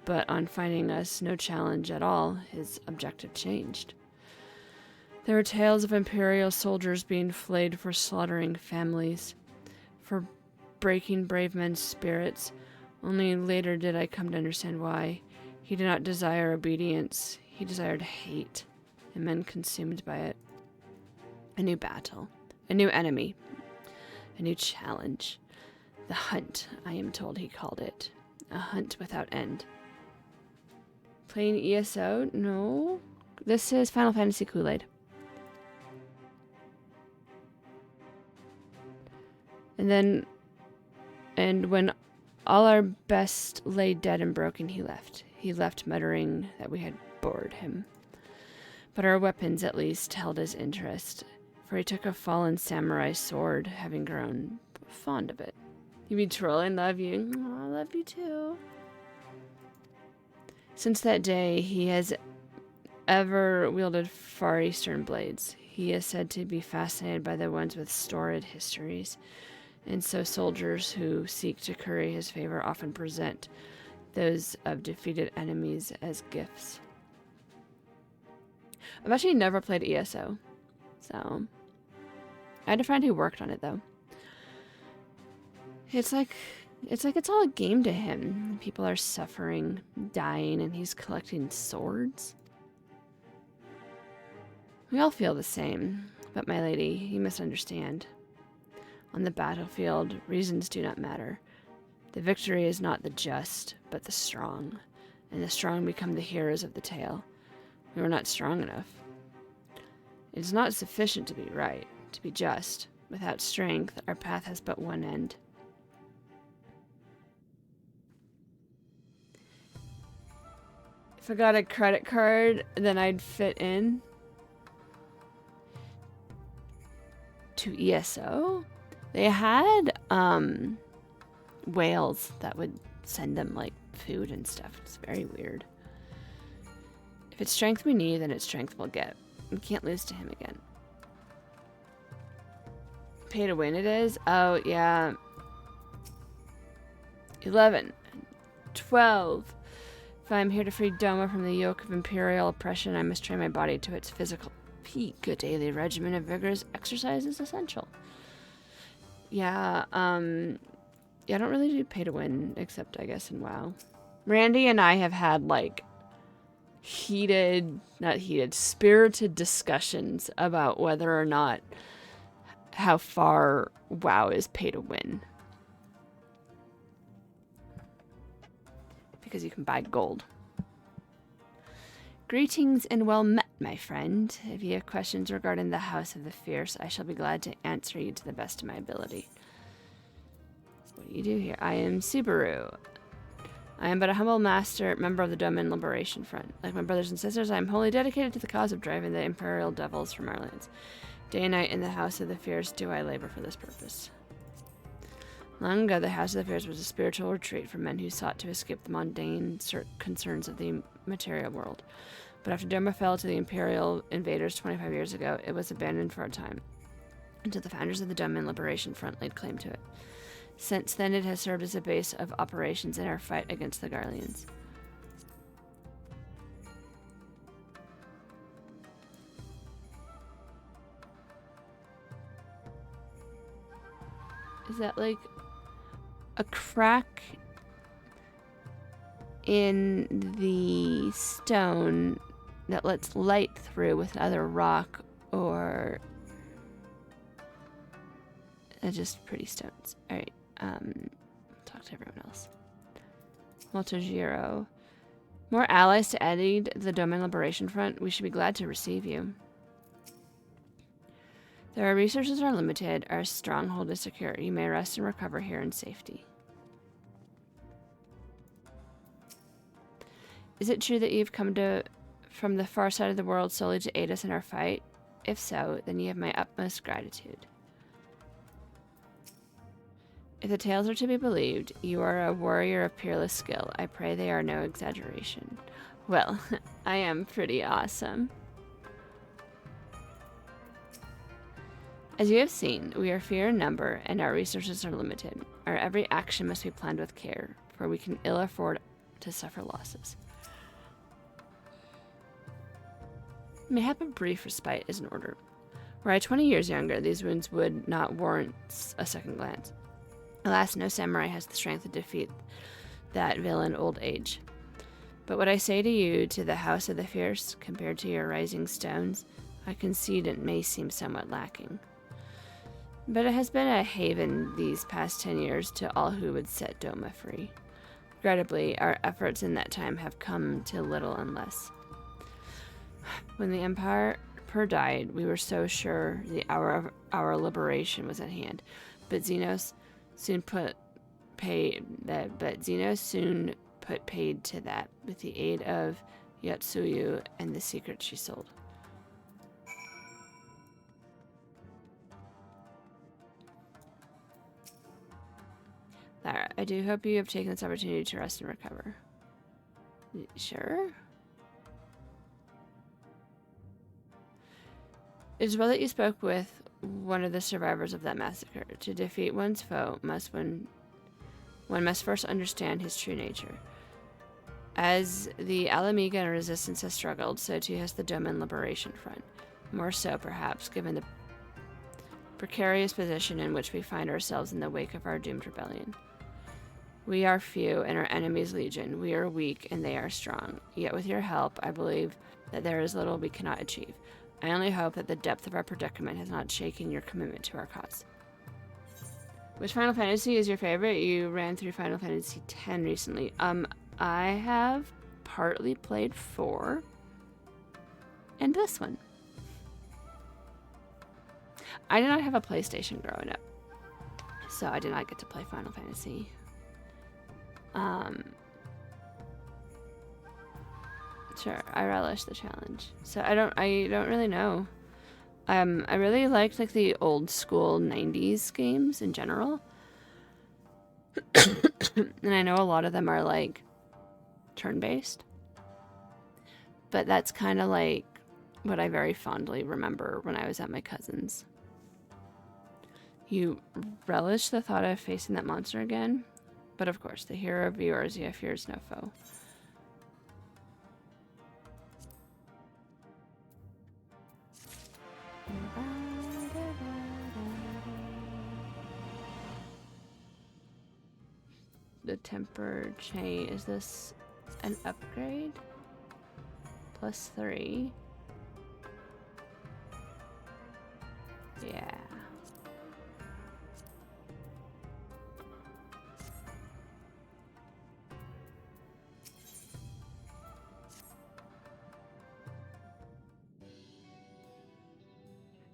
but on finding us no challenge at all, his objective changed. There were tales of Imperial soldiers being flayed for slaughtering families, for breaking brave men's spirits. Only later did I come to understand why. He did not desire obedience. He desired hate, and men consumed by it. A new battle, a new enemy, a new challenge. The hunt, I am told he called it. A hunt without end. Playing ESO? No. This is Final Fantasy Kool-Aid. And when all our best lay dead and broken, he left. He left muttering that we had bored him. But our weapons, at least, held his interest, for he took a fallen samurai sword, having grown fond of it. You mean trolling? Love you. Oh, I love you too. Since that day, he has ever wielded Far Eastern blades. He is said to be fascinated by the ones with storied histories, and so soldiers who seek to curry his favor often present those of defeated enemies as gifts. I've actually never played ESO, so I had a friend who worked on it though. It's like it's all a game to him. People are suffering, dying, and he's collecting swords. We all feel the same, but my lady, you misunderstand. On the battlefield, reasons do not matter. The victory is not the just, but the strong, and the strong become the heroes of the tale. We were not strong enough. It is not sufficient to be right, to be just. Without strength, our path has but one end. If I got a credit card, then I'd fit in to ESO. They had whales that would send them like food and stuff. It's very weird. If it's strength we need, then it's strength we'll get. We can't lose to him again. Pay to win it is? Oh, yeah. 11. 12. If I am here to free Doma from the yoke of Imperial oppression, I must train my body to its physical peak. A daily regimen of vigorous exercise is essential. Yeah, I don't really do pay to win, except I guess in WoW. Randy and I have had like spirited discussions about whether or not how far WoW is pay to win. Because you can buy gold. Greetings and well met, my friend. If you have questions regarding the House of the Fierce, I shall be glad to answer you to the best of my ability. What do you do here? I am Subaru. I am but a humble member of the Domain Liberation Front. Like my brothers and sisters, I am wholly dedicated to the cause of driving the Imperial Devils from our lands. Day and night in the House of the Fierce do I labor for this purpose. Long ago, the House of the Fierce was a spiritual retreat for men who sought to escape the mundane concerns of the material world. But after Doma fell to the Imperial invaders 25 years ago, it was abandoned for a time, until the founders of the Domain Liberation Front laid claim to it. Since then, it has served as a base of operations in our fight against the Garleans. Is that like a crack in the stone that lets light through with another rock, or just pretty stones? Alright, talk to everyone else. Multigiro. More allies to aid the Domain Liberation Front. We should be glad to receive you. Though our resources are limited, our stronghold is secure. You may rest and recover here in safety. Is it true that you've come from the far side of the world solely to aid us in our fight? If so, then you have my utmost gratitude. If the tales are to be believed, you are a warrior of peerless skill. I pray they are no exaggeration. Well, I am pretty awesome. As you have seen, we are few in number and our resources are limited. Our every action must be planned with care, for we can ill afford to suffer losses. Mayhap a brief respite is in order. Were I 20 years younger, these wounds would not warrant a second glance. Alas, no samurai has the strength to defeat that villain old age. But what I say to you, to the House of the Fierce, compared to your rising stones, I concede it may seem somewhat lacking. But it has been a haven these past 10 years to all who would set Doma free. Regrettably, our efforts in that time have come to little and less. When the Empire died, we were so sure the hour of our liberation was at hand. But Xenos soon put paid to that with the aid of Yotsuyu and the secrets she sold. Lara, I do hope you have taken this opportunity to rest and recover. Sure? It is well that you spoke with one of the survivors of that massacre. To defeat one's foe, one must first understand his true nature. As the Alamiga and Resistance has struggled, so too has the Domain Liberation Front. More so, perhaps, given the precarious position in which we find ourselves in the wake of our doomed rebellion. We are few, and our enemies legion. We are weak, and they are strong. Yet with your help, I believe that there is little we cannot achieve. I only hope that the depth of our predicament has not shaken your commitment to our cause. Which Final Fantasy is your favorite? You ran through Final Fantasy X recently. I have partly played 4 and this one. I did not have a PlayStation growing up, so I did not get to play Final Fantasy. Sure, I relish the challenge. So I don't really know. I really liked like the old school 90s games in general. And I know a lot of them are like turn-based. But that's kind of like what I very fondly remember when I was at my cousin's. You relish the thought of facing that monster again? But of course, the hero of Eorzea fears no foe. The tempered chain, is this an upgrade? +3. Yeah.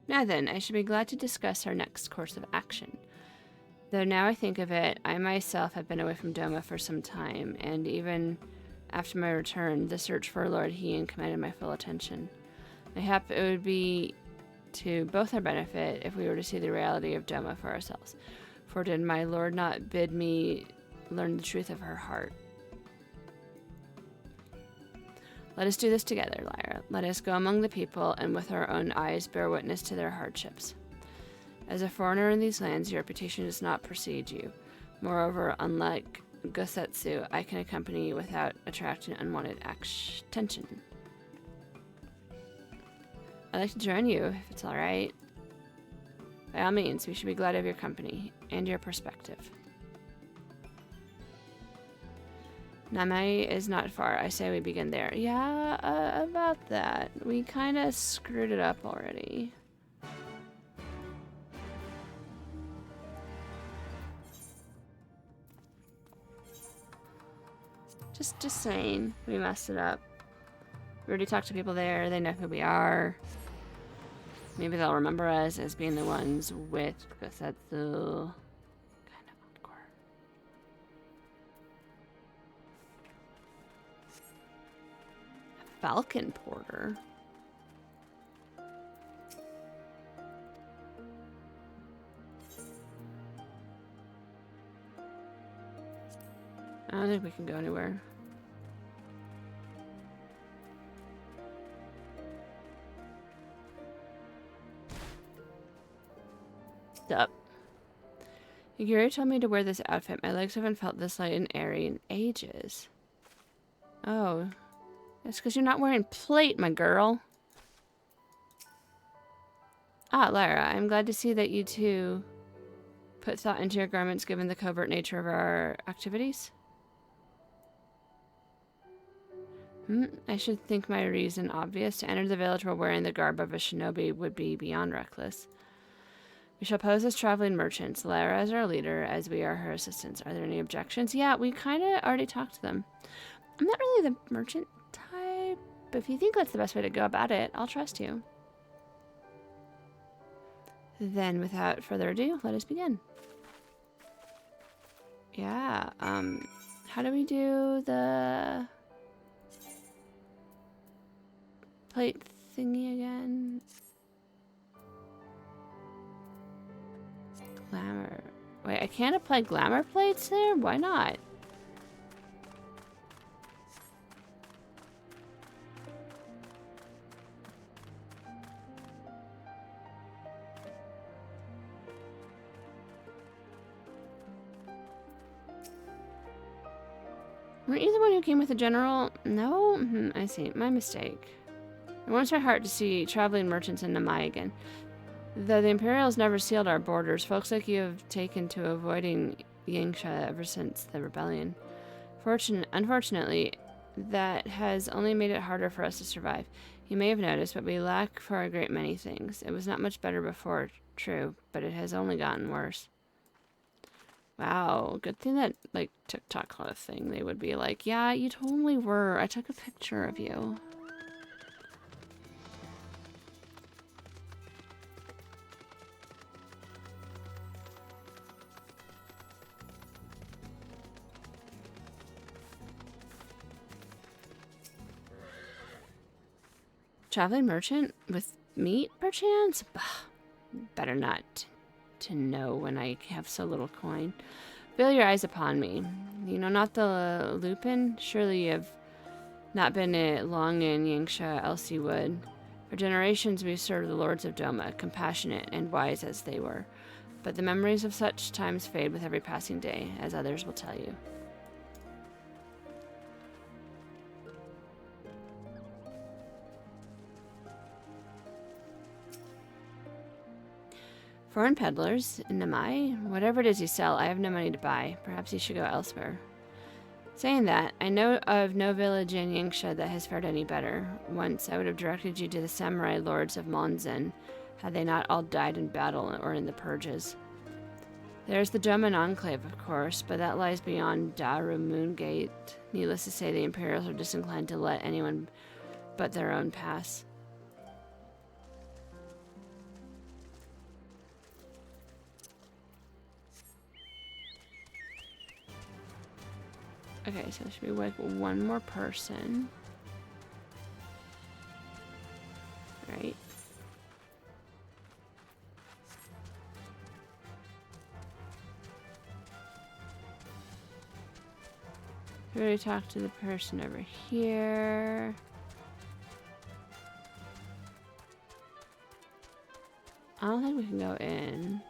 Now then, I should be glad to discuss our next course of action. Though now I think of it, I myself have been away from Doma for some time, and even after my return, the search for Lord Hien commanded my full attention. Mayhap it would be to both our benefit if we were to see the reality of Doma for ourselves. For did my lord not bid me learn the truth of her heart? Let us do this together, Lyra. Let us go among the people, and with our own eyes bear witness to their hardships. As a foreigner in these lands, your reputation does not precede you. Moreover, unlike Gosetsu, I can accompany you without attracting unwanted attention. I'd like to join you, if it's alright. By all means, we should be glad of your company, and your perspective. Namai is not far. I say we begin there. Yeah, about that. We kinda screwed it up already. Just saying, we messed it up. We already talked to people there, they know who we are. Maybe they'll remember us as being the ones with Gosetsu. Kind of awkward. Falcon Porter. I don't think we can go anywhere. Up. Yuri told me to wear this outfit. My legs haven't felt this light and airy in ages. Oh. That's because you're not wearing plate, my girl. Ah, Lyra, I'm glad to see that you two put thought into your garments given the covert nature of our activities. I should think my reason obvious. To enter the village while wearing the garb of a shinobi would be beyond reckless. We shall pose as traveling merchants, Lyra as our leader, as we are her assistants. Are there any objections? Yeah, we kind of already talked to them. I'm not really the merchant type, but if you think that's the best way to go about it, I'll trust you. Then, without further ado, let us begin. Yeah, how do we do the plate thingy again? Glamour. Wait, I can't apply glamour plates there? Why not? Weren't you the one who came with the general? No? I see. My mistake. It warms my heart to see traveling merchants in Namai again. Though the Imperials never sealed our borders, folks like you have taken to avoiding Yangsha ever since the rebellion. Unfortunately, that has only made it harder for us to survive. You may have noticed, but we lack for a great many things. It was not much better before, true, but it has only gotten worse. Wow, good thing that, like, TikTok kind of thing, they would be like, yeah, you totally were. I took a picture of you. Traveling merchant with meat, perchance? Bah, better not to know when I have so little coin. Feel your eyes upon me. You know not the Lupin? Surely you have not been long in Yangsha, else you would. For generations we served the lords of Doma, compassionate and wise as they were. But the memories of such times fade with every passing day, as others will tell you. Foreign peddlers in Namai? Whatever it is you sell, I have no money to buy. Perhaps you should go elsewhere. Saying that, I know of no village in Yangsha that has fared any better. Once I would have directed you to the samurai lords of Monzen, had they not all died in battle or in the purges. There's the Doman Enclave, of course, but that lies beyond Daru Moongate. Needless to say, the Imperials are disinclined to let anyone but their own pass. Okay, so it should be like one more person. Right. We already talked to the person over here. I don't think we can go in.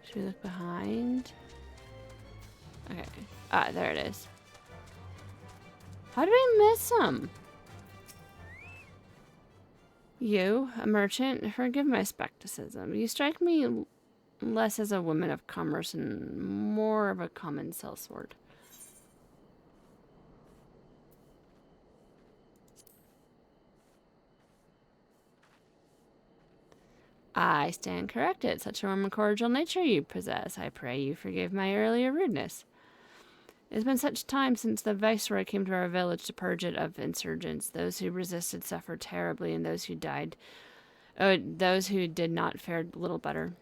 Should we look behind? Okay. Ah, there it is. How did we miss him? You, a merchant, forgive my skepticism. You strike me less as a woman of commerce and more of a common sellsword. I stand corrected. Such a warm and cordial nature you possess. I pray you forgive my earlier rudeness. It has been such time since the viceroy came to our village to purge it of insurgents. Those who resisted suffered terribly, and those who those who did not fared little better.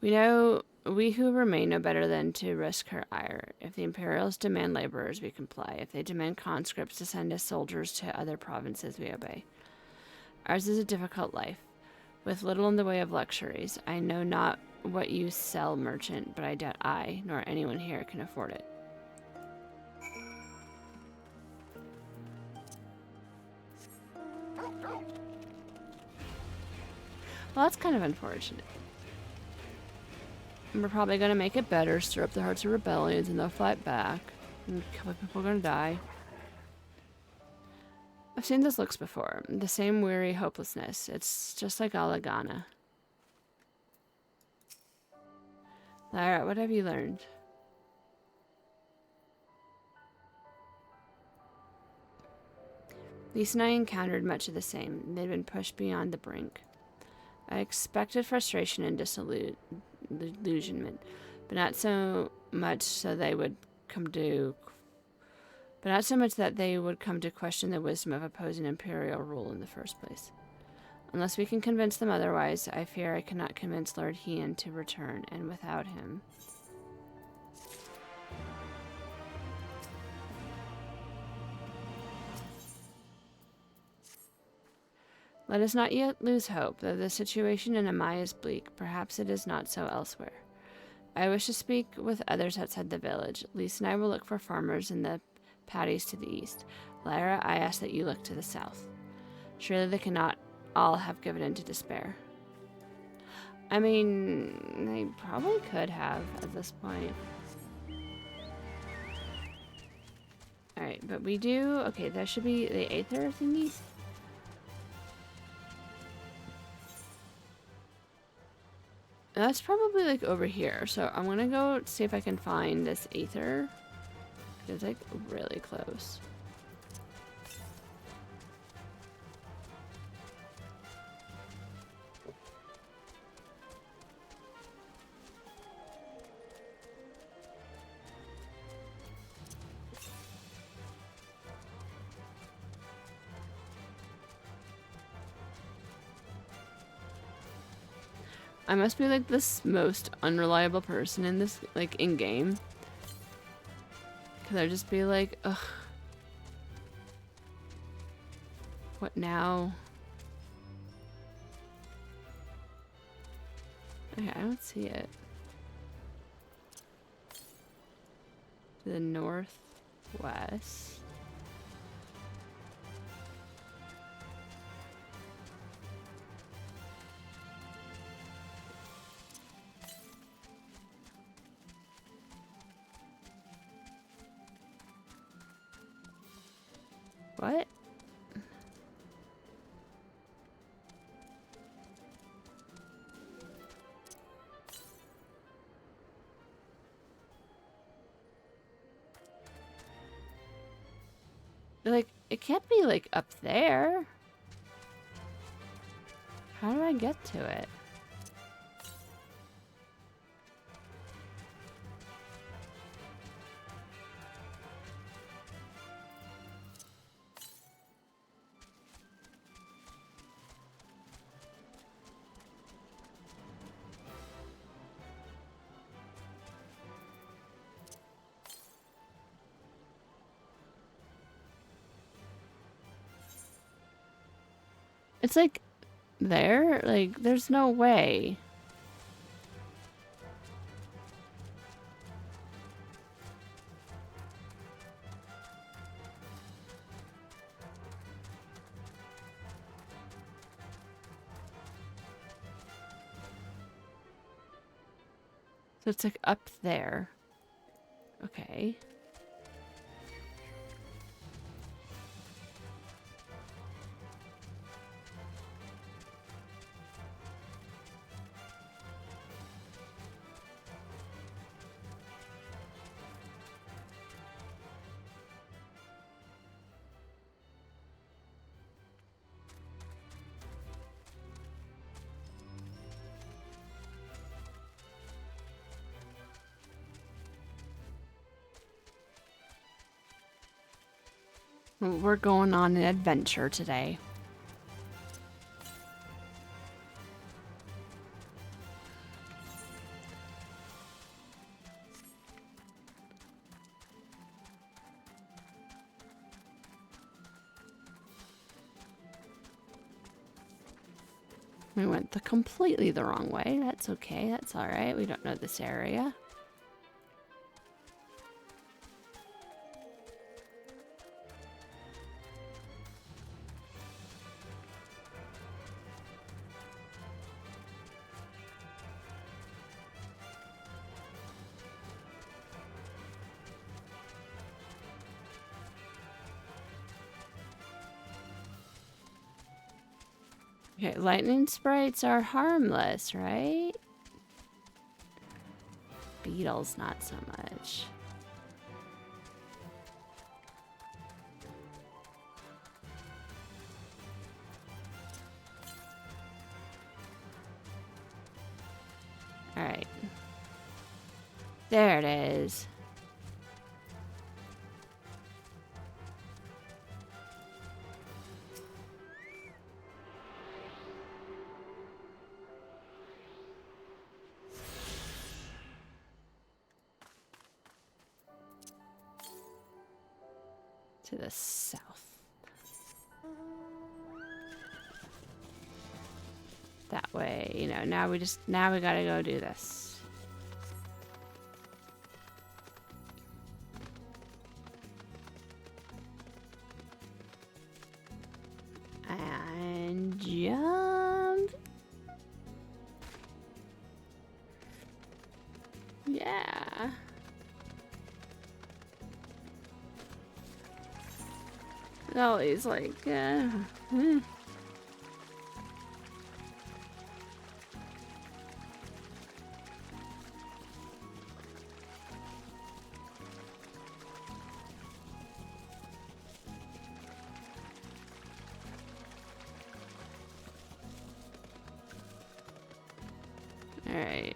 We who remain know better than to risk her ire. If the Imperials demand laborers, we comply. If they demand conscripts to send as soldiers to other provinces, we obey. Ours is a difficult life, with little in the way of luxuries. I know not what you sell, merchant, but I doubt I, nor anyone here, can afford it. Well, that's kind of unfortunate. We're probably going to make it better, stir up the hearts of rebellions, and they'll fight back. And a couple of people are going to die. I've seen this looks before. The same weary hopelessness. It's just like Alagana. Lyra, what have you learned? Lisa and I encountered much of the same. They'd been pushed beyond the brink. I expected frustration and disillusionment, but not so much that they would come to question the wisdom of opposing imperial rule in the first place. Unless we can convince them otherwise, I fear I cannot convince Lord Hien to return, and without him... Let us not yet lose hope, though the situation in Amaya is bleak. Perhaps it is not so elsewhere. I wish to speak with others outside the village. Lisa and I will look for farmers in the paddies to the east. Lyra, I ask that you look to the south. Surely they cannot all have given in to despair. I mean, they probably could have at this point. Alright, but we do... Okay, that should be the Aether thingy. That's probably like over here. So I'm gonna go see if I can find this Aether. It's like really close. I must be like this most unreliable person in this, like, in game. Cause I'd just be like, ugh. What now? Okay, I don't see it. To the northwest. What? Like, it can't be like up there. How do I get to it? It's like there? Like, there's no way. So it's like up there. Okay. We're going on an adventure today. We went completely the wrong way. That's okay. That's all right. We don't know this area. Okay, lightning sprites are harmless, right? Beetles, not so much. All right. There it is. To the south. That way, you know, now we gotta go do this. And jump. Yeah. No, he's like, all right.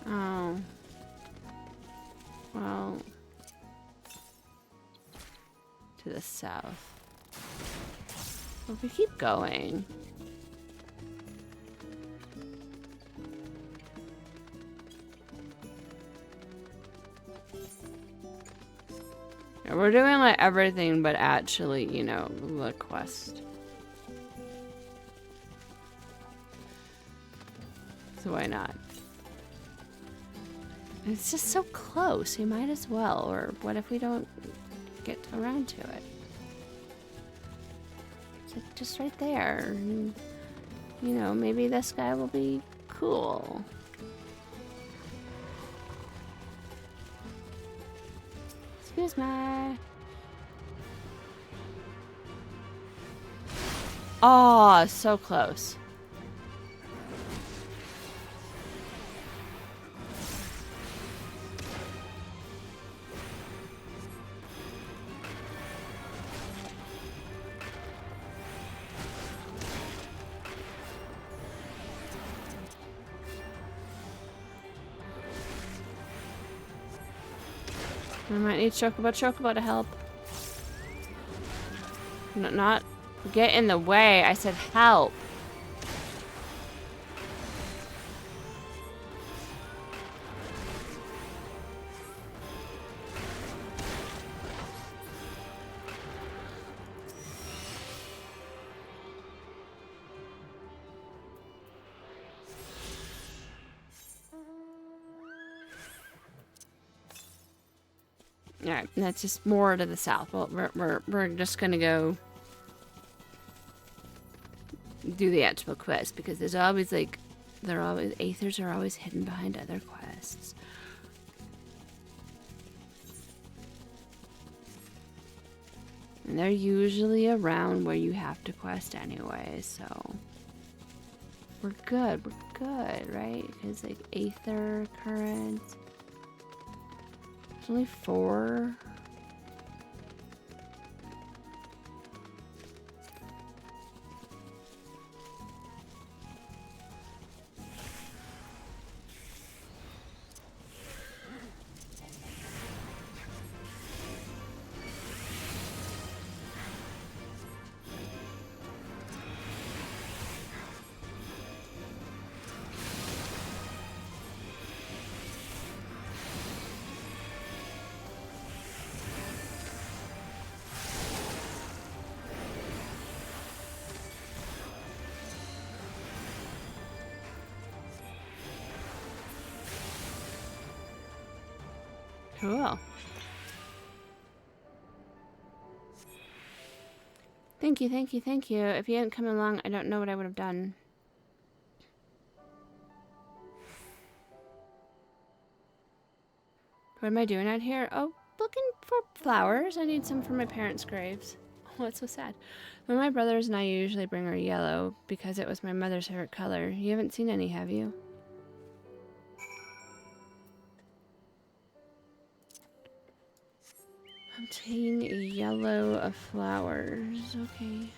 Oh. Well. To the south. Well, if we keep going. Yeah, we're doing like everything but actually, you know, the quest. So why not? It's just so close, you might as well. Or what if we don't get around to it? It's like just right there. And, you know, maybe this guy will be cool. Excuse me. Oh, so close. I might need Chocobo to help. Not get in the way. I said help. Alright, that's just more to the south. Well, we're just gonna go do the actual quest because there's always like aethers are always hidden behind other quests. And they're usually around where you have to quest anyway, so we're good, right? Because like aether current. There's only 4. Cool. Thank you, thank you, thank you. If you hadn't come along, I don't know what I would have done. What am I doing out here? Oh, looking for flowers. I need some for my parents' graves. Oh, that's so sad. But my brothers and I usually bring our yellow because it was my mother's favorite color. You haven't seen any, have you? Obtain yellow of flowers. Okay.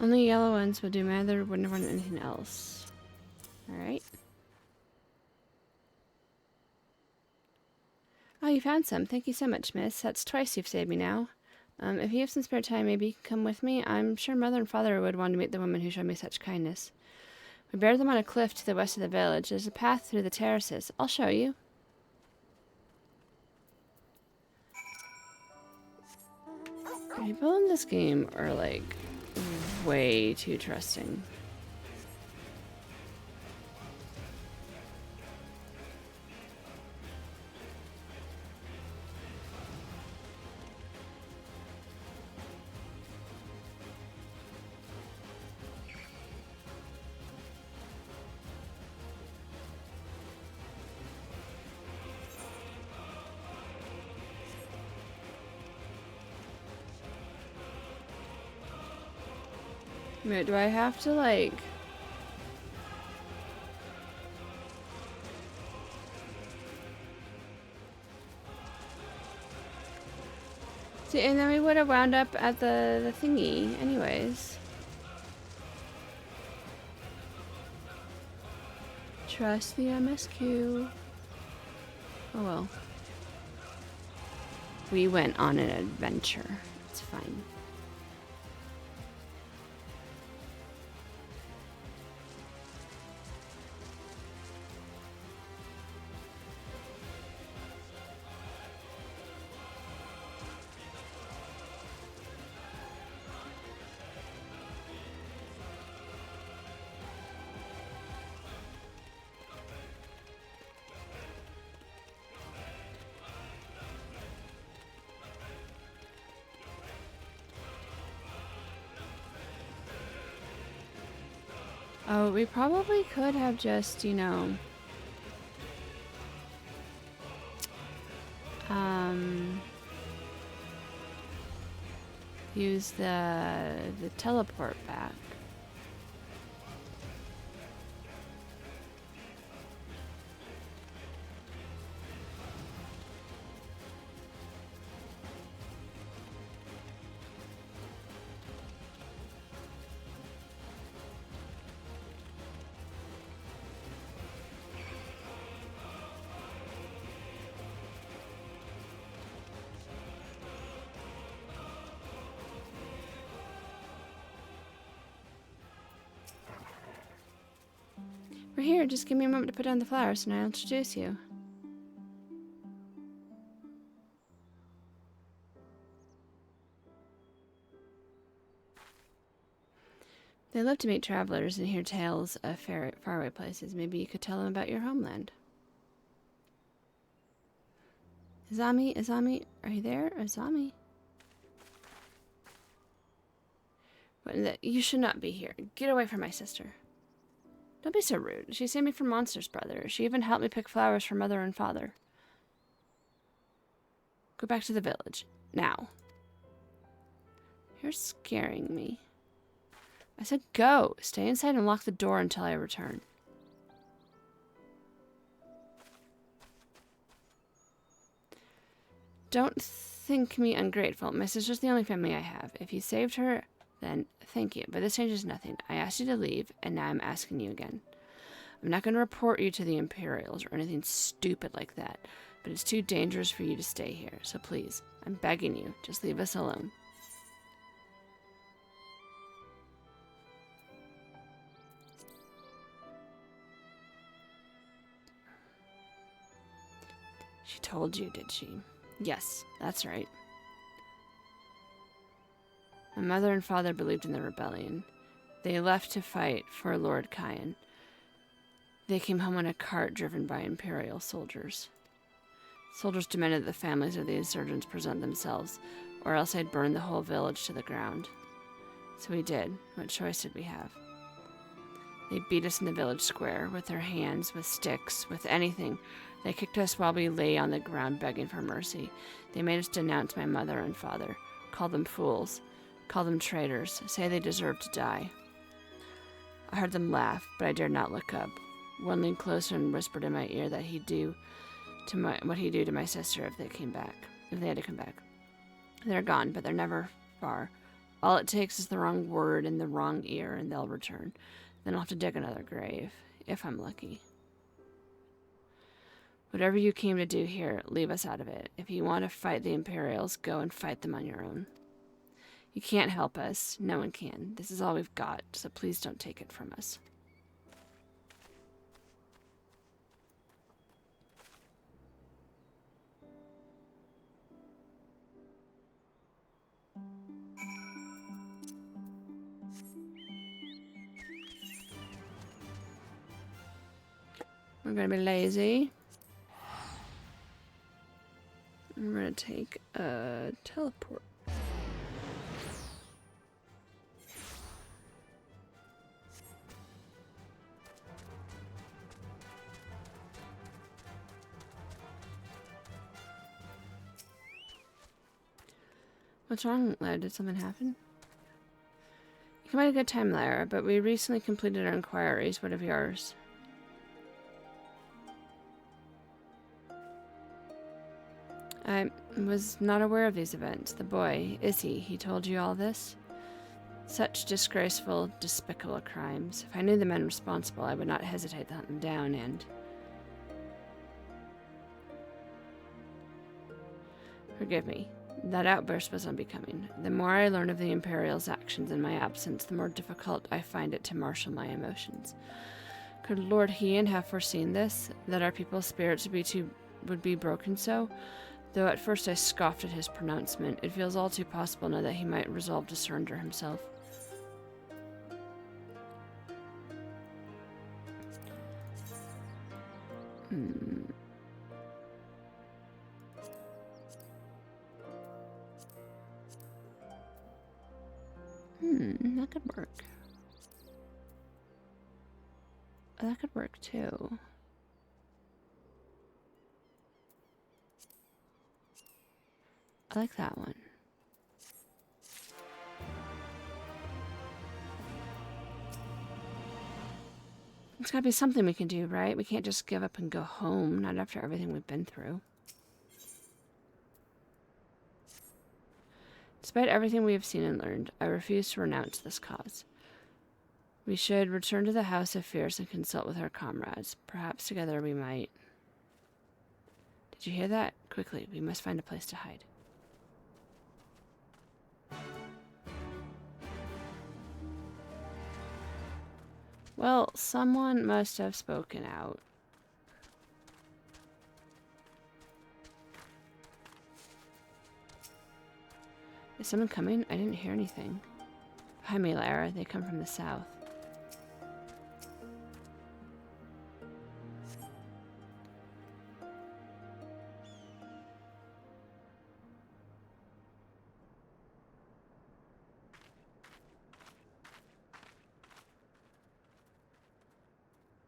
Only yellow ones will do. My other wouldn't want anything else. Alright. Oh, you found some. Thank you so much, miss. That's twice you've saved me now. If you have some spare time, maybe you can come with me. I'm sure mother and father would want to meet the woman who showed me such kindness. We buried them on a cliff to the west of the village. There's a path through the terraces. I'll show you. People in this game are, like, way too trusting. Wait, do I have to, like... See, and then we would have wound up at the thingy anyways. Trust the MSQ. Oh well. We went on an adventure. It's fine. Oh, we probably could have just, you know, use the teleport back. We're here. Just give me a moment to put down the flowers and I'll introduce you. They love to meet travelers and hear tales of faraway places. Maybe you could tell them about your homeland. Azami, are you there? Azami? You should not be here. Get away from my sister. Don't be so rude. She saved me from monsters, brother. She even helped me pick flowers for mother and father. Go back to the village. Now. You're scaring me. I said go. Stay inside and lock the door until I return. Don't think me ungrateful. My sister's the only family I have. If you saved her, then thank you. But this changes nothing. I asked you to leave, and now I'm asking you again. I'm not going to report you to the Imperials or anything stupid like that, but it's too dangerous for you to stay here. So please, I'm begging you, just leave us alone. She told you, did she? Yes, that's right. My mother and father believed in the rebellion. They left to fight for Lord Kyan. They came home on a cart driven by Imperial soldiers. Soldiers demanded that the families of the insurgents present themselves, or else I'd burn the whole village to the ground. So we did. What choice did we have? They beat us in the village square, with their hands, with sticks, with anything. They kicked us while we lay on the ground begging for mercy. They made us denounce my mother and father, call them fools, call them traitors, say they deserved to die. I heard them laugh, but I dared not look up. One leaned closer and whispered in my ear that what he'd do to my sister if they had to come back. They're gone, but they're never far. All it takes is the wrong word in the wrong ear, and they'll return. Then I'll have to dig another grave, if I'm lucky. Whatever you came to do here, leave us out of it. If you want to fight the Imperials, go and fight them on your own. You can't help us. No one can. This is all we've got, so please don't take it from us. We're gonna be lazy. We're gonna take a teleport. What's wrong, lad? Did something happen? Come at a good time, Lyra, but we recently completed our inquiries. What of yours? I was not aware of these events. The boy, he told you all this? Such disgraceful, despicable crimes. If I knew the men responsible, I would not hesitate to hunt them down and... Forgive me. That outburst was unbecoming. The more I learn of the Imperial's actions in my absence, the more difficult I find it to marshal my emotions. Could Lord Hien have foreseen this? That our people's spirits would be broken so? Though at first I scoffed at his pronouncement, it feels all too possible now that he might resolve to surrender himself. That could work. That could work too. I like that one. It's gotta be something we can do, right? We can't just give up and go home, not after everything we've been through. Despite everything we have seen and learned, I refuse to renounce this cause. We should return to the House of Fierce and consult with our comrades. Perhaps together we might... Did you hear that? Quickly, we must find a place to hide. Well, someone must have spoken out. Is someone coming? I didn't hear anything. Behind me, Lyra. They come from the south.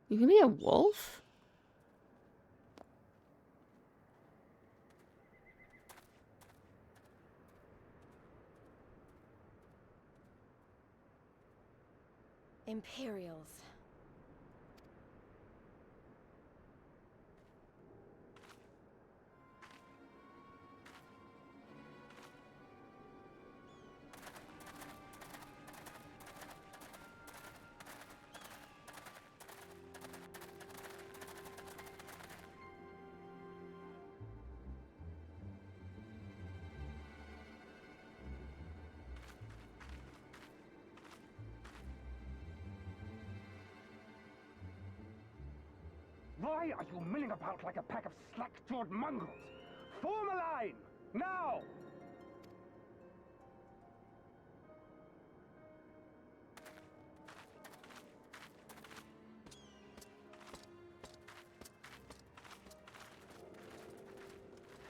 You can be a wolf? Imperials. Why are you milling about like a pack of slack-jawed mongrels? Form a line! Now!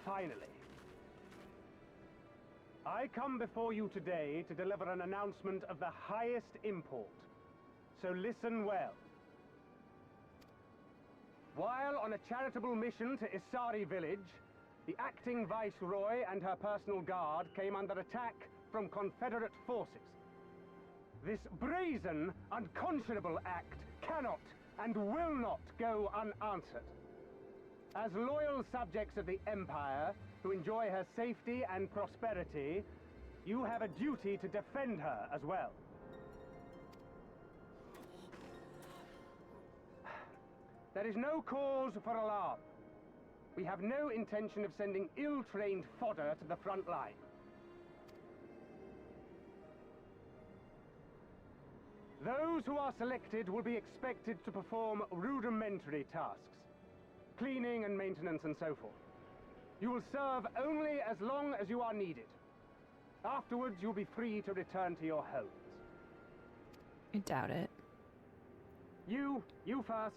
Finally. I come before you today to deliver an announcement of the highest import. So listen well. While on a charitable mission to Isari village, the acting viceroy and her personal guard came under attack from Confederate forces. This brazen, unconscionable act cannot and will not go unanswered. As loyal subjects of the Empire, who enjoy her safety and prosperity, you have a duty to defend her as well. There is no cause for alarm. We have no intention of sending ill-trained fodder to the front line. Those who are selected will be expected to perform rudimentary tasks, cleaning and maintenance and so forth. You will serve only as long as you are needed. Afterwards, you'll be free to return to your homes. I doubt it. You first.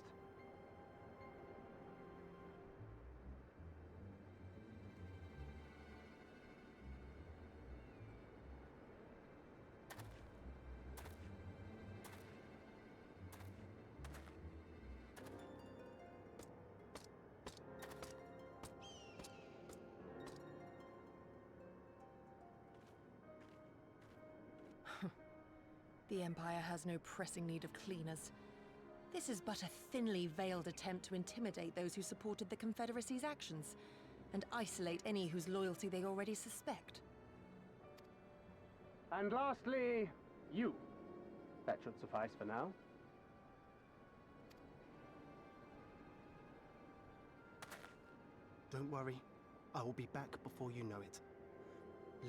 The Empire has no pressing need of cleaners. This is but a thinly veiled attempt to intimidate those who supported the Confederacy's actions, and isolate any whose loyalty they already suspect. And lastly, you. That should suffice for now. Don't worry, I will be back before you know it.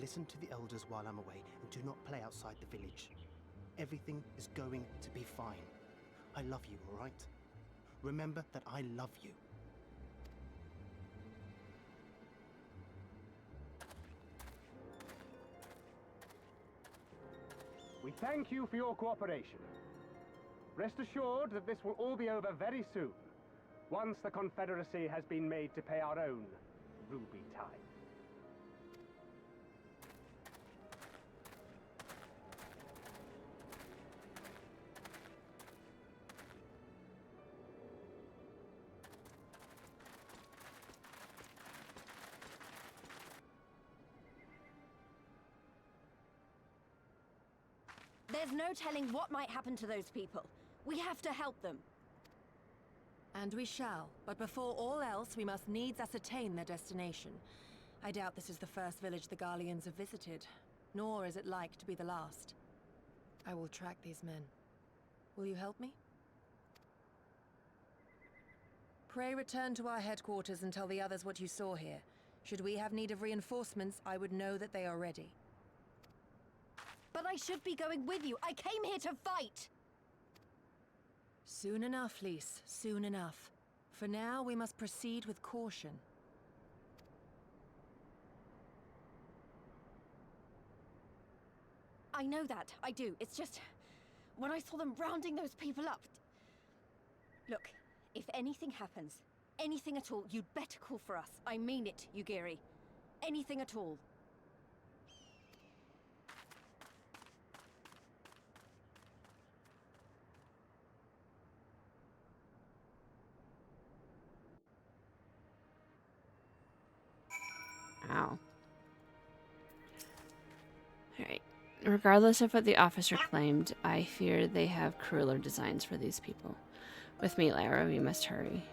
Listen to the elders while I'm away, and do not play outside the village. Everything is going to be fine. I love you, all right? Remember that I love you. We thank you for your cooperation. Rest assured that this will all be over very soon, once the Confederacy has been made to pay our own ruby tithe. There's no telling what might happen to those people. We have to help them. And we shall, but before all else, we must needs ascertain their destination. I doubt this is the first village the Garleans have visited, nor is it like to be the last. I will track these men. Will you help me? Pray return to our headquarters and tell the others what you saw here. Should we have need of reinforcements, I would know that they are ready. But I should be going with you. I came here to fight! Soon enough, Lys. Soon enough. For now, we must proceed with caution. I know that. I do. It's just... when I saw them rounding those people up... Look, if anything happens, anything at all, you'd better call for us. I mean it, Yugiri. Anything at all. Ow. Alright. Regardless of what the officer claimed, I fear they have crueler designs for these people. With me, Lyra, we must hurry.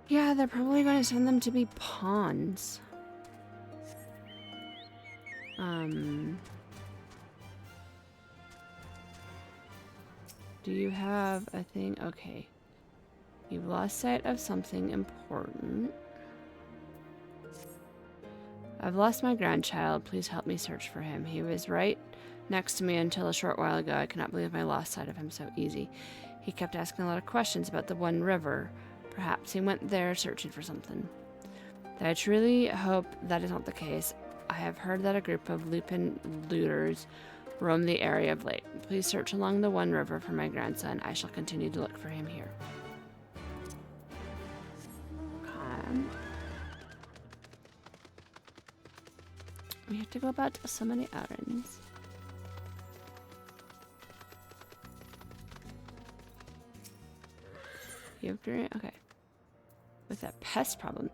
Yeah, they're probably going to send them to be pawns. Do you have a thing? Okay. You've lost sight of something important. I've lost my grandchild. Please help me search for him. He was right next to me until a short while ago. I cannot believe I lost sight of him so easy. He kept asking a lot of questions about the One River. Perhaps he went there searching for something. I truly hope that is not the case. I have heard that a group of Lupin looters roam the area of late. Please search along the One River for my grandson. I shall continue to look for him here. We have to go about so many errands. You have to, okay. With that pest problem.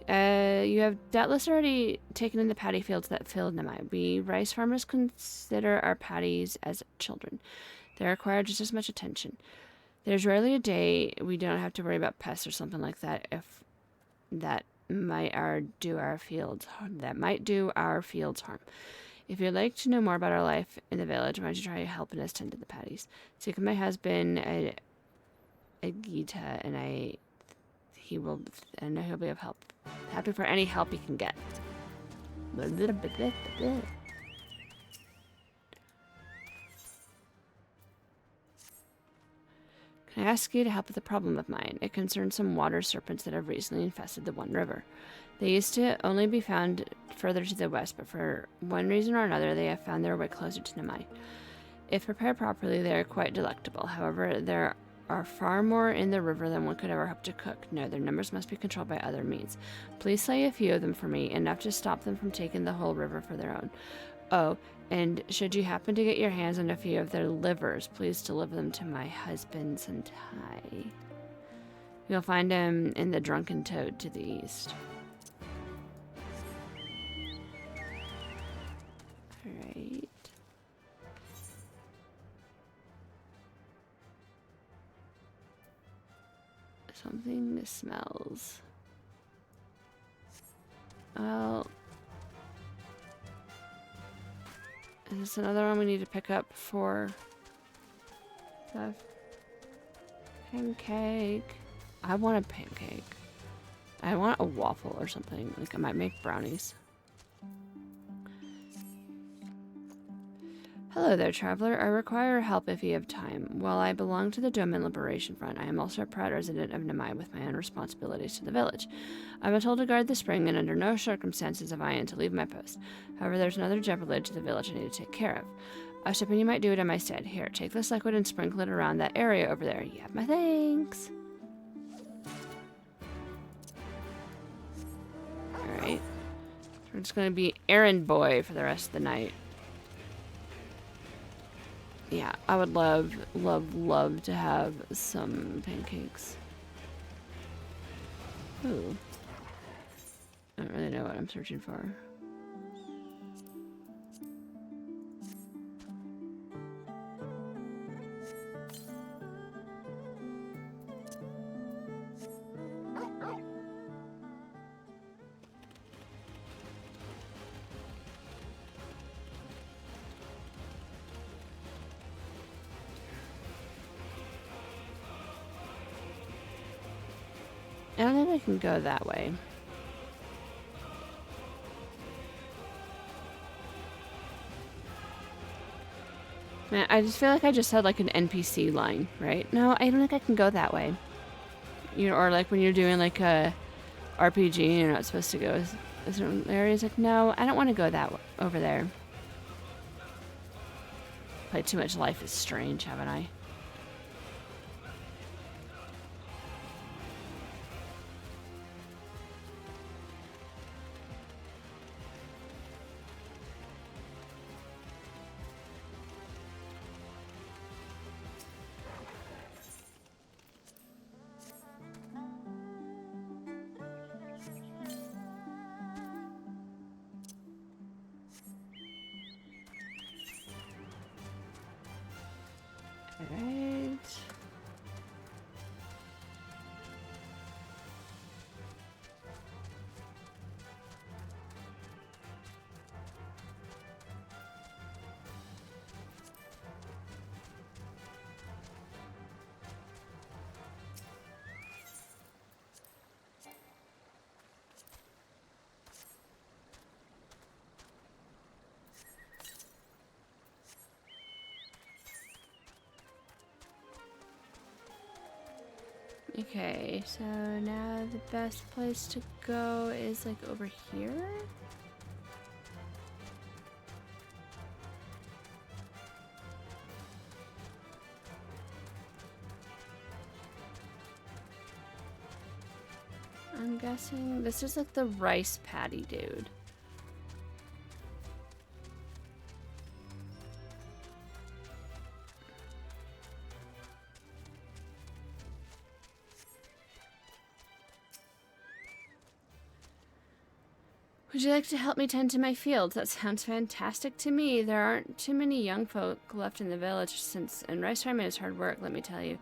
You have doubtless already taken in the paddy fields that filled Nemai. We rice farmers consider our paddies as children. They require just as much attention. There's rarely a day we don't have to worry about pests or something like that if that might do our fields harm. If you'd like to know more about our life in the village, why don't you try helping us tend to the paddies? Seek my husband, Gita, and I know he'll be of help. Happy for any help he can get. Can I ask you to help with a problem of mine? It concerns some water serpents that have recently infested the One River. They used to only be found further to the west, but for one reason or another, they have found their way closer to Nemai. If prepared properly, they are quite delectable. However, there are far more in the river than one could ever hope to cook. No, their numbers must be controlled by other means. Please slay a few of them for me, enough to stop them from taking the whole river for their own. Oh, and should you happen to get your hands on a few of their livers, please deliver them to my husband Sentai. You'll find him in the Drunken Toad to the east. Alright. Something smells. Well, is this another one we need to pick up for the pancake? I want a pancake. I want a waffle or something. Like, I might make brownies. Hello there, traveler. I require help if you have time. While I belong to the Domain Liberation Front, I am also a proud resident of Namai with my own responsibilities to the village. I've been told to guard the spring, and under no circumstances have I to leave my post. However, there's another jeopardy to the village I need to take care of. I was hoping you might do it in my stead. Here, take this liquid and sprinkle it around that area over there. You have my thanks. Alright. We're just going to be errand boy for the rest of the night. Yeah, I would love, love, love to have some pancakes. Ooh. I don't really know what I'm searching for. I don't think I can go that way. Man, I just feel like I just had like an NPC line, right? No, I don't think I can go that way. You know, or like when you're doing like a RPG and you're not supposed to go a certain areas. Like, no, I don't want to go that way, over there. Played too much Life is Strange, haven't I? Alright. Okay, so now the best place to go is like over here? I'm guessing this is like the rice paddy dude. Would you like to help me tend to my fields? That sounds fantastic to me. There aren't too many young folk left in the village and rice farming is hard work, let me tell you.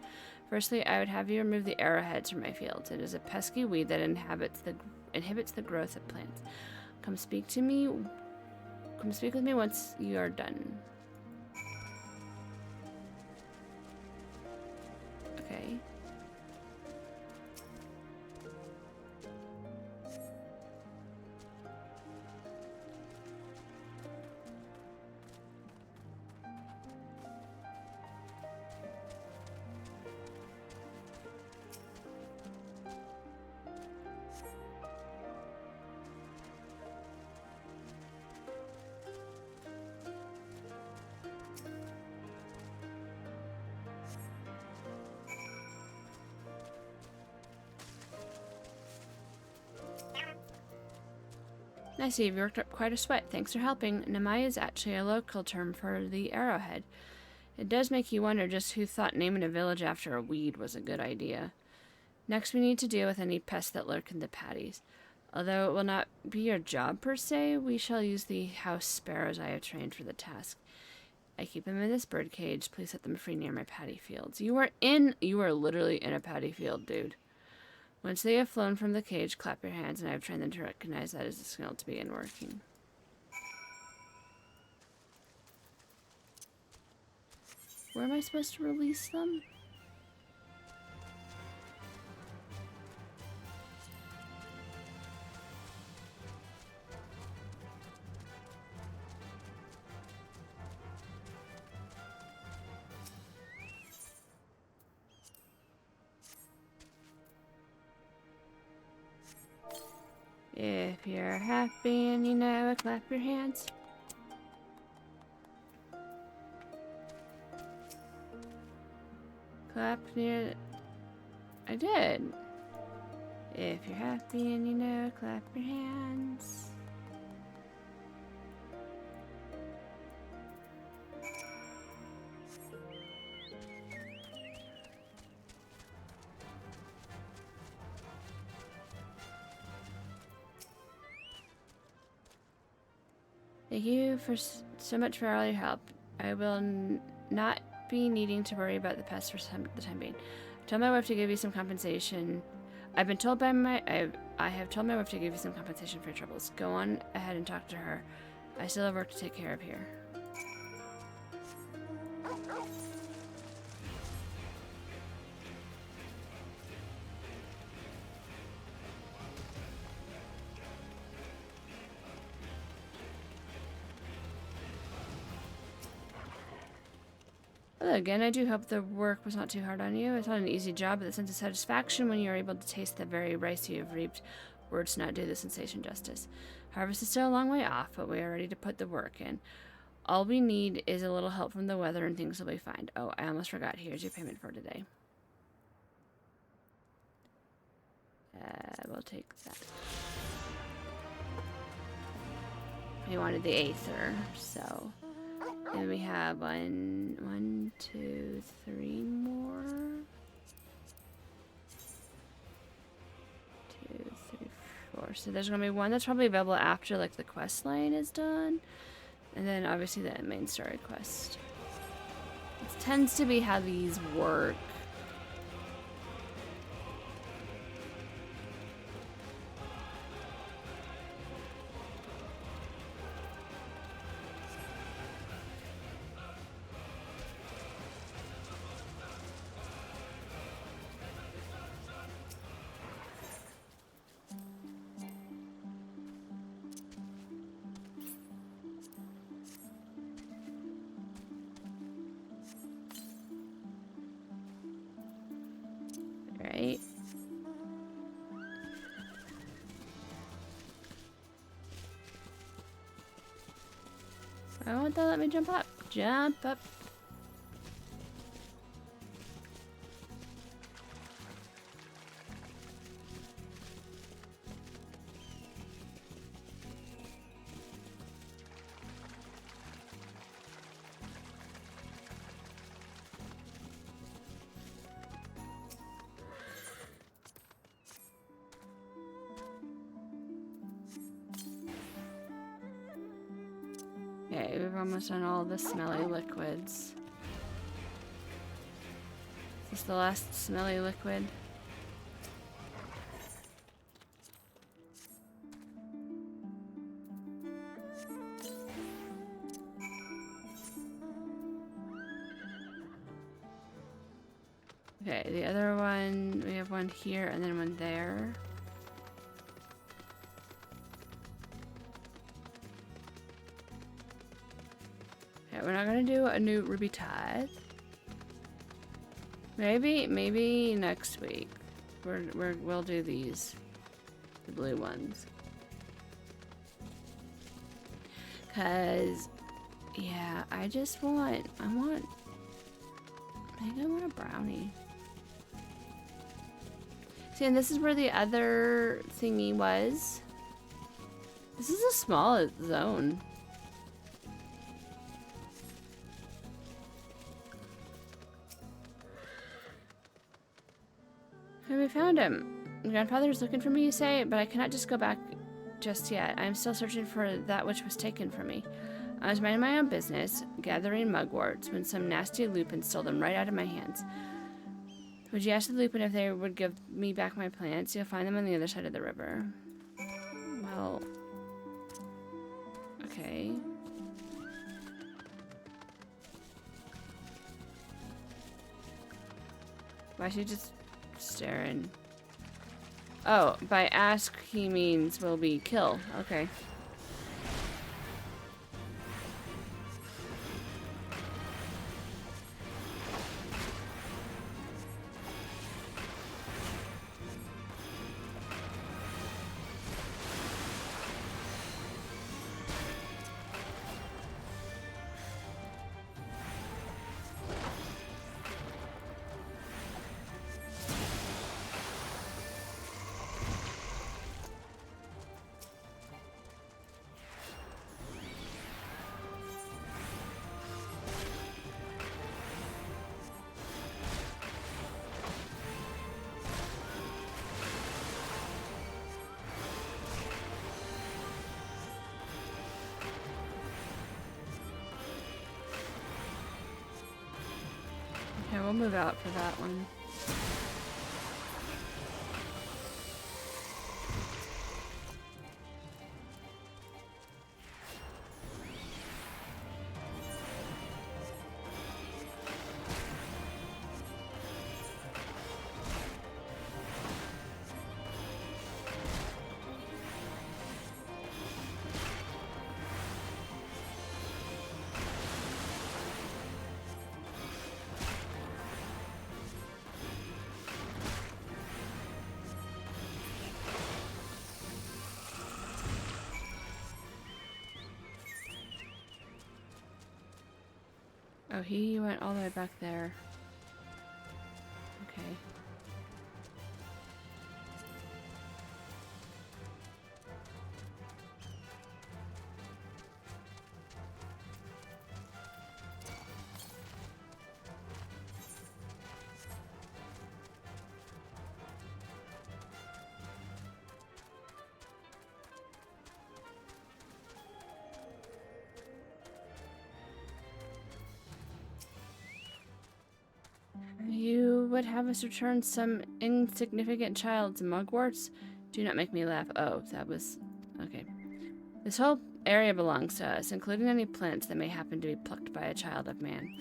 Firstly, I would have you remove the arrowheads from my fields. It is a pesky weed that inhibits the growth of plants. Come speak with me once you are done. Okay. I see you've worked up quite a sweat. Thanks for helping. Namai is actually a local term for the arrowhead. It does make you wonder just who thought naming a village after a weed was a good idea. Next, we need to deal with any pests that lurk in the paddies. Although it will not be your job per se, we shall use the house sparrows I have trained for the task. I keep them in this bird cage. Please set them free near my paddy fields. You are literally in a paddy field, dude. Once they have flown from the cage, clap your hands, and I have trained them to recognize that as a signal to begin working. Where am I supposed to release them? If you're happy and you know it, clap your hands. Clap near... I did. If you're happy and you know it, clap your hands. Thank you for so much for all your help. I will not be needing to worry about the pest for the time being. I told my wife to give you some compensation. I've been told by I have told my wife to give you some compensation for your troubles. Go on ahead and talk to her. I still have work to take care of here. Well, again, I do hope the work was not too hard on you. It's not an easy job, but the sense of satisfaction when you are able to taste the very rice you have reaped, words not do the sensation justice. Harvest is still a long way off, but we are ready to put the work in. All we need is a little help from the weather and things will be fine. Oh, I almost forgot. Here's your payment for today. We'll take that. We wanted the Aether, so... And we have one, two, three more. 2, 3, 4. So there's gonna be one that's probably available after like the quest line is done. And then obviously the main story quest. It tends to be how these work. Right. Why won't that let me jump up? Jump up. Okay, we've almost done all the smelly liquids. Is this the last smelly liquid? Okay, the other one, we have one here and then one there. We're not gonna do a new ruby tithe. Maybe next week. We'll do these, the blue ones. Cause, yeah, I want a brownie. See, and this is where the other thingy was. This is a small zone. We found him. Grandfather is looking for me, you say, but I cannot just go back just yet. I am still searching for that which was taken from me. I was minding my own business, gathering mugworts, when some nasty lupin stole them right out of my hands. Would you ask the Lupin if they would give me back my plants? You'll find them on the other side of the river. Well... Okay. Why is she just staring? Oh, by ask he means will be kill. Okay. Okay, we'll move out for that one. Oh, he went all the way back there. Okay. You would have us return some insignificant child to Mugwarts? Do not make me laugh. Oh, that was... Okay. This whole area belongs to us, including any plants that may happen to be plucked by a child of man.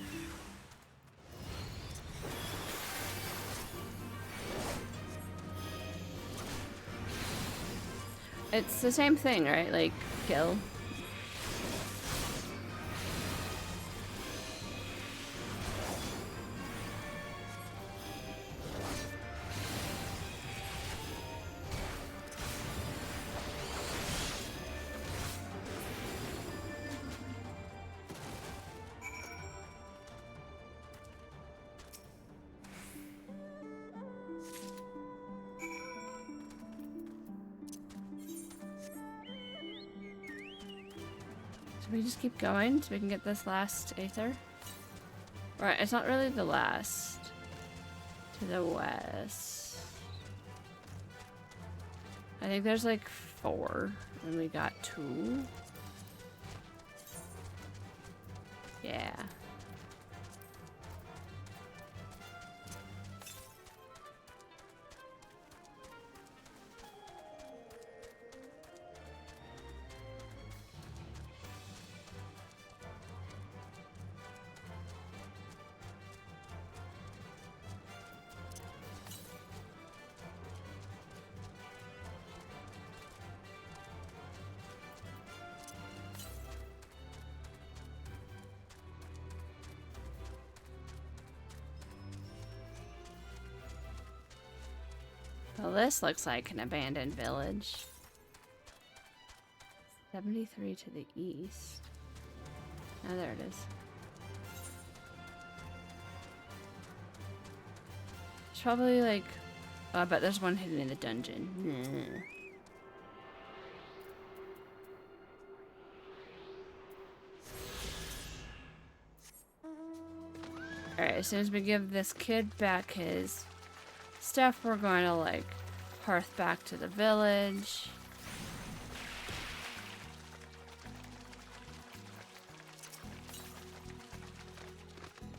It's the same thing, right? Like, kill. Should we just keep going so we can get this last Aether? Right, it's not really the last. To the west. I think there's like 4, and we got 2. Yeah. Well, this looks like an abandoned village. 73 to the east. Oh, there it is. It's probably like... Oh, I bet there's one hidden in the dungeon. Alright, as soon as we give this kid back his stuff, we're going to like hearth back to the village.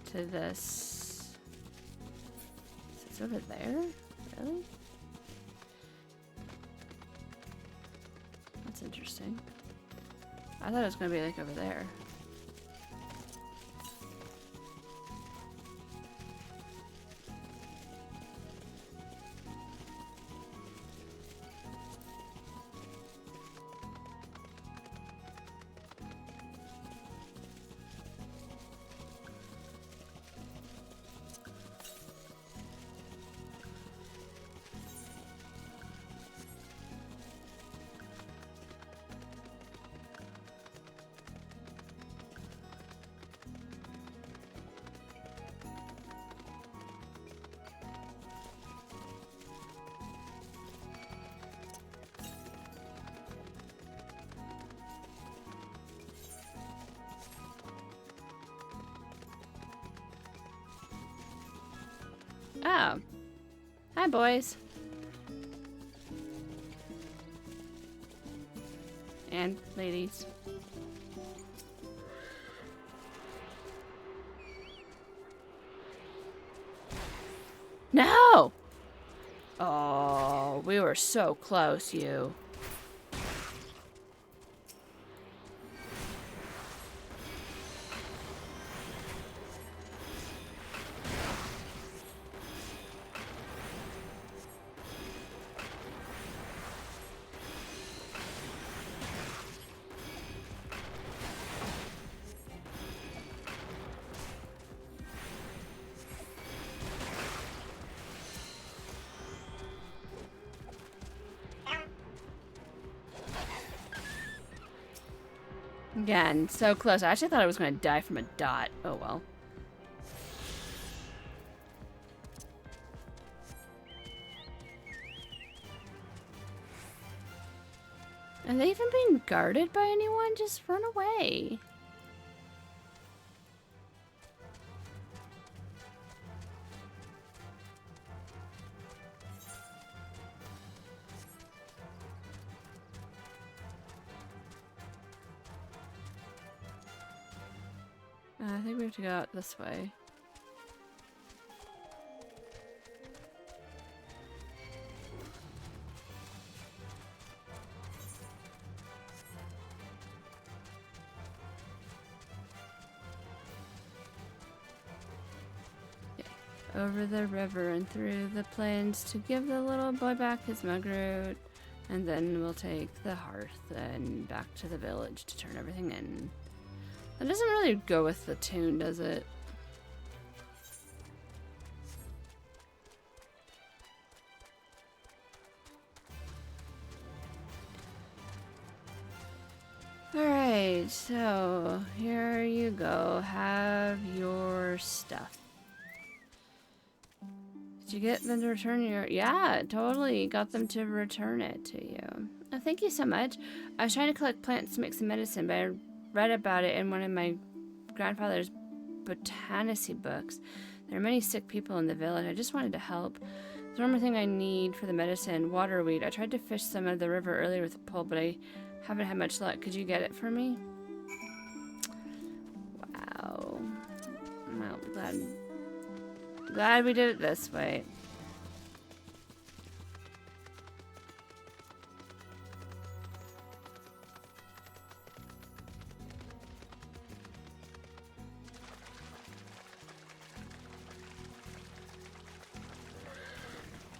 To this. It's over there? Really? That's interesting. I thought it was gonna be like over there. Oh. Hi, boys. And ladies. No! Oh, we were so close, you. Again, so close. I actually thought I was going to die from a dot. Oh well. Are they even being guarded by anyone? Just run away. I think we have to go out this way. Over the river and through the plains to give the little boy back his mug root. And then we'll take the hearth and back to the village to turn everything in. That doesn't really go with the tune, does it? Alright, so here you go. Have your stuff. Did you get them to return your... Yeah, totally. Got them to return it to you. Oh, thank you so much. I was trying to collect plants to make some medicine, but I read about it in one of my grandfather's botanicy books. There are many sick people in the village. I just wanted to help. There's one more thing I need for the medicine. Waterweed. I tried to fish some of the river earlier with a pole, but I haven't had much luck. Could you get it for me? Wow. Well, glad we did it this way.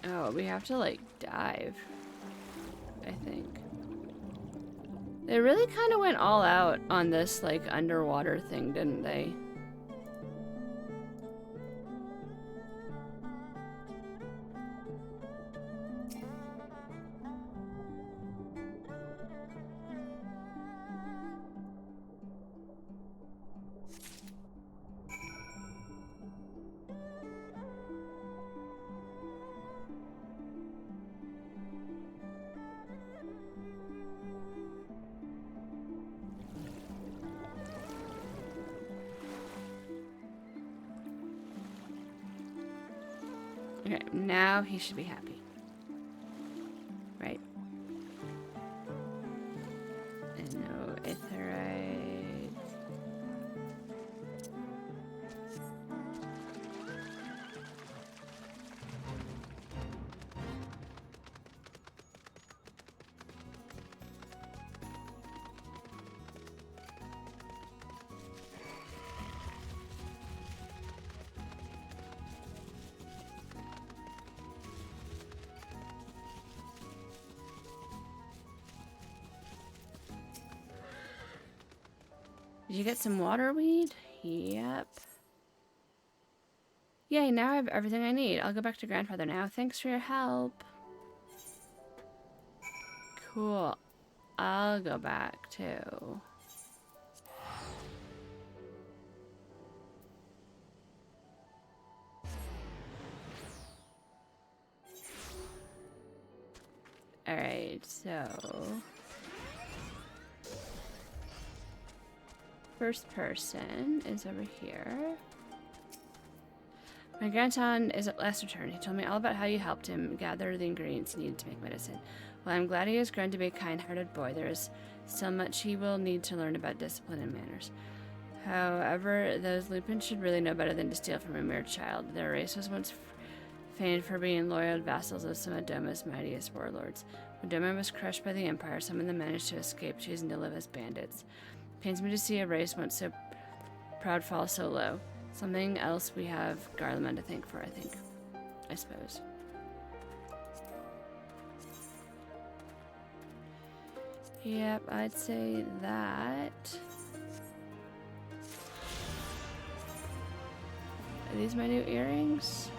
Oh, we have to like dive, I think. They really kind of went all out on this like underwater thing, didn't they? Okay, now he should be happy. Right? And no Aetheryte. Did you get some water weed? Yep. Yay, now I have everything I need. I'll go back to grandfather now. Thanks for your help. Cool. I'll go back too. Alright, so... First person is over here. My grandson is at last returned. He told me all about how you helped him gather the ingredients he needed to make medicine. While I'm glad he has grown to be a kind-hearted boy, there is still much he will need to learn about discipline and manners. However, those Lupins should really know better than to steal from a mere child. Their race was once famed for being loyal vassals of some of Doma's mightiest warlords. When Doma was crushed by the Empire, some of them managed to escape, choosing to live as bandits. Pains me to see a race once so proud fall so low. Something else we have Garlemald to thank for, I suppose. Yep, I'd say that. Are these my new earrings?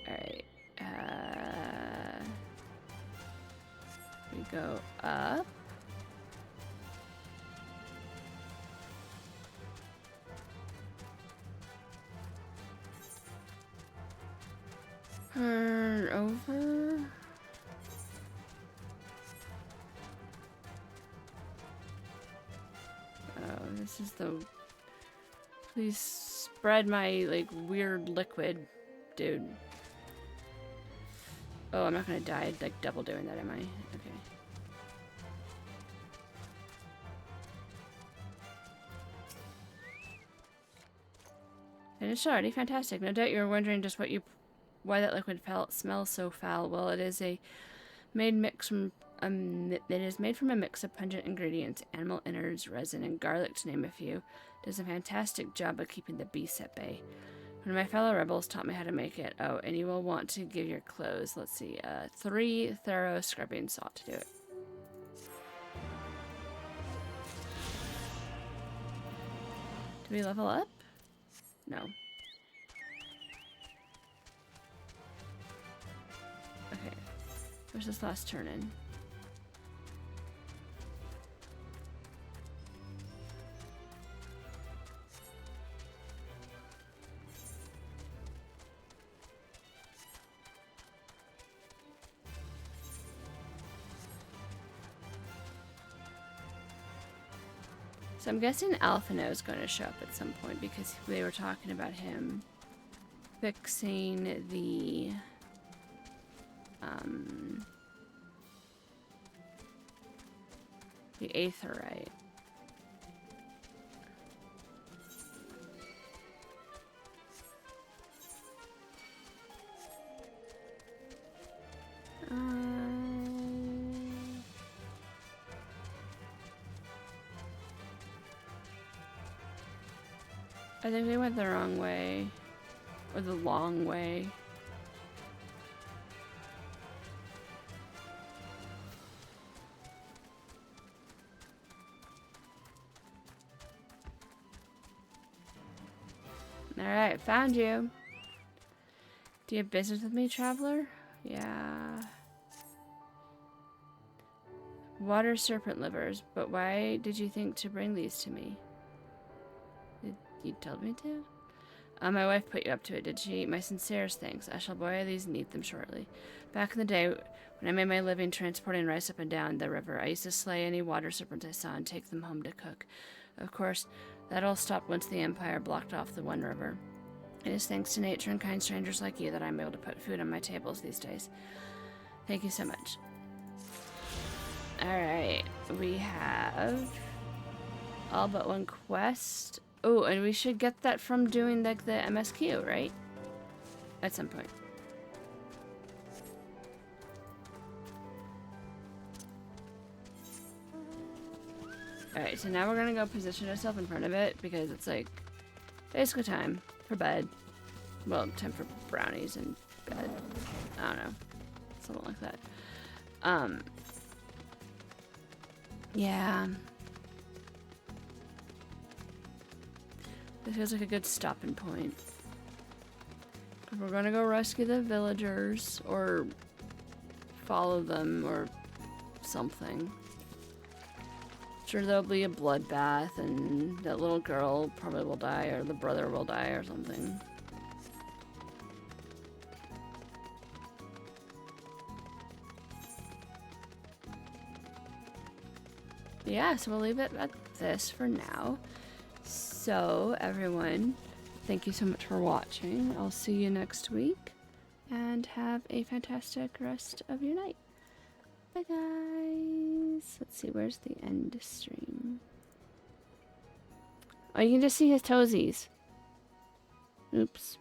Alright. We go up. Turn over. Oh, this is the... Please spread my, like, weird liquid, dude. Oh, I'm not gonna die, like, double doing that, am I? Okay. Finished already? Fantastic. No doubt you were wondering just why that liquid smells so foul. Well, it is it is made from a mix of pungent ingredients, animal innards, resin, and garlic, to name a few. It does a fantastic job of keeping the beasts at bay. One of my fellow rebels taught me how to make it. Oh, and you will want to give your clothes, let's see, 3 thorough scrubbing salt to do it. Do we level up? No. Okay. Where's this last turn in? So I'm guessing Alphino is going to show up at some point because they were talking about him fixing the aetherite. I think we went the wrong way. Or the long way. Alright, found you. Do you have business with me, traveler? Yeah. Water serpent livers, but why did you think to bring these to me? You told me to? My wife put you up to it, did she? My sincerest thanks. I shall boil these and eat them shortly. Back in the day, when I made my living transporting rice up and down the river, I used to slay any water serpents I saw and take them home to cook. Of course, that all stopped once the Empire blocked off the one river. It is thanks to nature and kind strangers like you that I'm able to put food on my tables these days. Thank you so much. Alright, we have all but one quest. Oh, and we should get that from doing like the MSQ, right? At some point. Alright, so now we're gonna go position ourselves in front of it because it's like basically time for bed. Well, time for brownies and bed. I don't know. something like that. Yeah. This feels like a good stopping point. We're gonna go rescue the villagers, or follow them, or something. Sure, there'll be a bloodbath, and that little girl probably will die, or the brother will die, or something. Yeah, so we'll leave it at this for now. So, everyone, thank you so much for watching. I'll see you next week, and have a fantastic rest of your night. Bye, guys. Let's see, where's the end stream? Oh, you can just see his toesies. Oops.